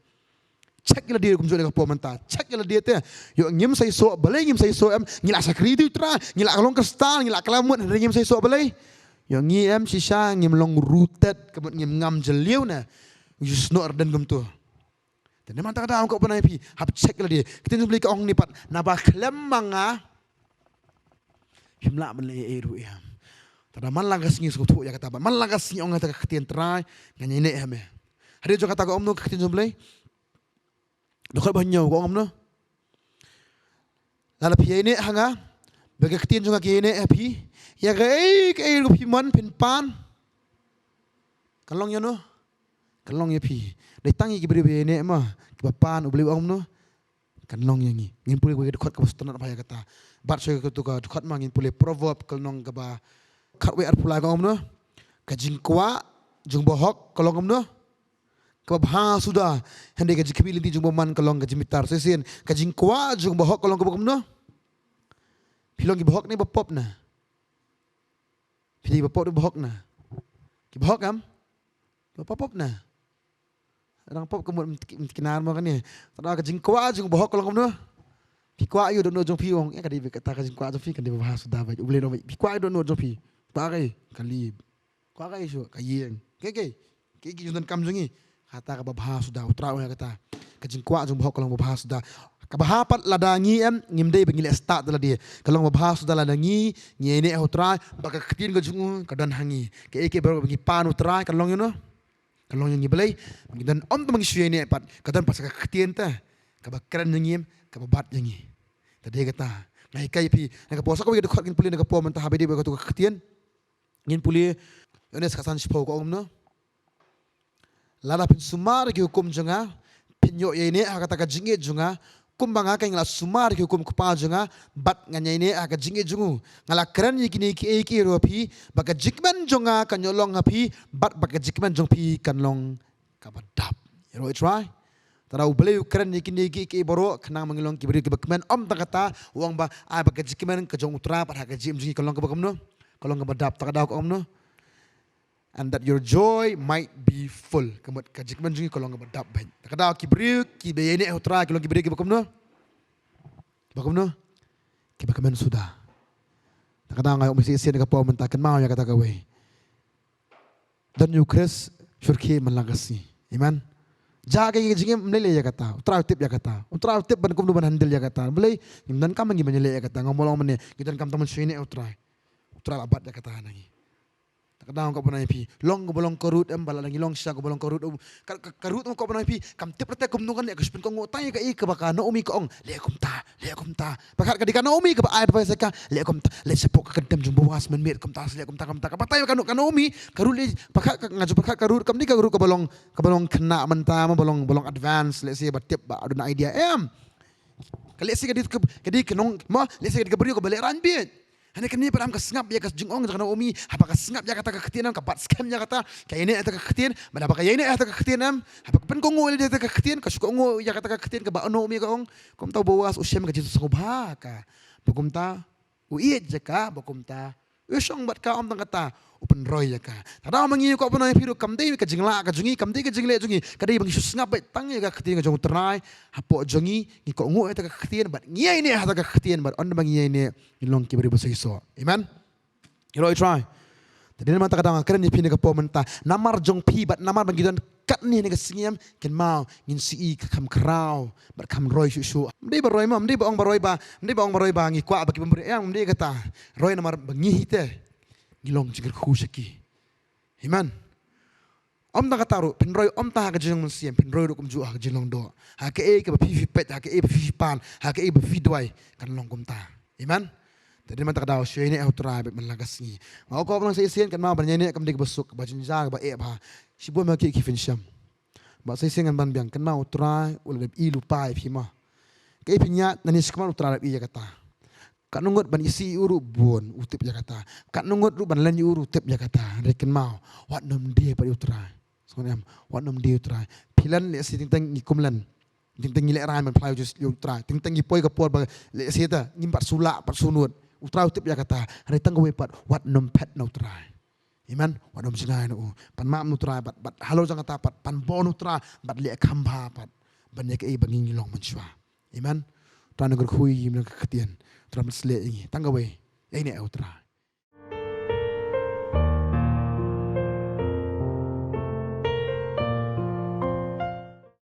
cek gila dia kumjol ka pomenta cek gila dia te yo ngim sai so balai ngim sai so am ngila sakri tu tra ngila kalong kristal ngila kalamut ngim sai so balai yo ngim sisa ngim long rutet kebut ngim ngam jeliu na Just no ardan gum tu. Dan mata kata angkau pernah pi, hab check lah dia. Kita tu beli ke ong ni pat, nabah klem manga. Himla menle eru ya. Tada man lagas ni suku tu ya kata, man lagas ni ong kata ketien try, nganya ini hame. Hari jo kata ko om no ketien tu beli. Dokar banyak ko om no. Lalu pi ini hanga, bagi ketien juga ke ini pi. Ya ke ru pi man pin pan. Kalong ya no. Kalong ya pi. Dai tangi ki beri ini mah, ki pan ubeli om no. Kalong yang ni. Ngin pulih bagi dekat ke bostana apa ya kata. Bat so ke tu ka dekat mah ngin pulih proverb kalong ke ba. Katwe ar pulai om no. Kajingkwa jung bohok kalong om no. Kabah sudah hendak gaji kebili di jumbo man kalong gaji mitar sesin kajing kwa jung bohok kalong kabah no pilong ki bohok ni bapop na pilih bapop ni bohok na ki bohok am bapop na orang pop kemud kinar mo kani tada kajing kwa jung bohok kalong no pi kwa yu no jung pi ong ya kadi kata kajing kwa jung pi kan bahas sudah ba ubli no pi kwa yu no jung pi ta kai kali kwa kai so kayeng ke jundan kam jungi kata kabah sudah utrau ya kata kajingkwa jung bahok kalong babah sudah kabahapat ladangi ngimdei bengile start dala dia kalong babah sudah ladangi ngene utrai baka ketin gajung kadan hangi ke eke baru bengi pan utrai kalong yuno kalong yang ngibelai dan om tu mengisui ini pat kadan pas ketin ta kabakran ngim kababat ngi tadi kata ngai kai pi nak posa ko dekat ngin puli nak po mentah habedi baka tu ketin ngin puli yones kasan sipo ko om no lala pin sumar ki hukum junga pinyo ini kata kajinge junga kumbanga kay ngala sumar ki hukum kupa junga bat nganya ini aga jinge jungu ngala keren yikini ki eki ropi baka jikman junga kanyolong api bat baka jikman jung pi kanlong kabadap you know it right tara ubele keren yikini ki boro kanang mangilong ki beri ki bakman om takata uang ba ai baka jikman ka jung utra pat aga jim jungi kalong kabakamno kalong kabadap takada ko om no and that your joy might be full. Kemudian kajikman jungi kalau nggak berdap banyak. Kadang kibri kibeyene utra kalau kibri kibakum no, kibakuman sudah. Kadang ngayon mesti isi dengan pau mentakan mau ya kata kawe. Dan Yukres syurki melangasi, iman. Jaga kajingi melele ya kata, utra tip ban kum ban handle ya kata. Belai dan kamu gimana ya kata ngomong mana, kita kam taman sini utra labat ya kata nangi. Kadang kau pernah pi long ko bolong korut bala lagi long siya ko bolong korut karut mo ko pernah pi kam tip rete kum nungan le ko spin ko ngotay ka ka baka no umi ko ong le kum ta bakar ka di ka no umi ka ba ay pa sa ka le kum ta le sepo ka kendem jumbo was men met kum ta ka patay ka no umi karut le bakar ka ngaju bakar karut kam di ka karut ka bolong kena menta mo bolong advance le siya ba tip ba aduna idea kali siya kadi kenong mo le siya ka beri ko balik ranbit. Hanya kini pada am kesengap ya kas jengong jangan umi apa kesengap ya kata keketian kabat scam ya kata kayak ini kata keketian mana apa kayak ini kata keketian apa pen kongo dia kata keketian kasuka kongo ya kata keketian ke ba no umi ka ong kom tahu bawas usiam ka jitu sangubha ka bukum ta uiet jaka bukum ta usong bat ka om tang kata open roy ya ka tada mangi ko pano piru kam dei ka jingla ka jungi kam dei ka jingle jungi kadai bang susngap bai tang ya ka keketian ka jong ternai hapo jungi ni ko ngo eta ka keketian bat ngiai ni hata ka keketian bat on bang ngiai ni ilong ki beri iso amen you know try tadi nama tak kadang keren ni pini ka po menta namar jong pi bat namar bang gidan kat ni ka singiam ken mau ngin si kam krau bat kam roy su mdei ba roy ma mdei ba ong baroy ba ngi kwa ba ki pemberi yang mdei kata roy namar bangi hite ngilong jingir khusaki amen om ta kataru penroy om ta ka jing monsiem penroy kum ju ha jilong do ha ke e ka pi pet ha ke e pi pan ha ke e pi dwai kan long kum ta amen tadi man tak daw syo ini utra bet malagas ni mau ko lang sa isen kan ma ban ni kam dik besuk ba jinja ba e ba si bo ma ki fin sham ba sa isen ban biang kan ma utra ul i lupa pi ma ke pinya nani skman utra i ya kata kat nungut ban isi uru bon utip ya kata kat nungut ru ban lan uru tip ya kata reken mau wat nom dia pa utra sonam wat nom dia utra pilan le si ting ngikum lan ting ngile ran man play just utra ting ngipoi ka por ba le si ta ngimpat sula pat sunut utra utip ya kata retang ko pat wat nom pet no utra iman wat nom sinai no pan mam utra bat halo jang kata pat pan bon utra bat le khamba pat ban ya ke banging long man shwa iman tan ngur khui yim na ketian Tram sele ini, tanggawe, ini utra.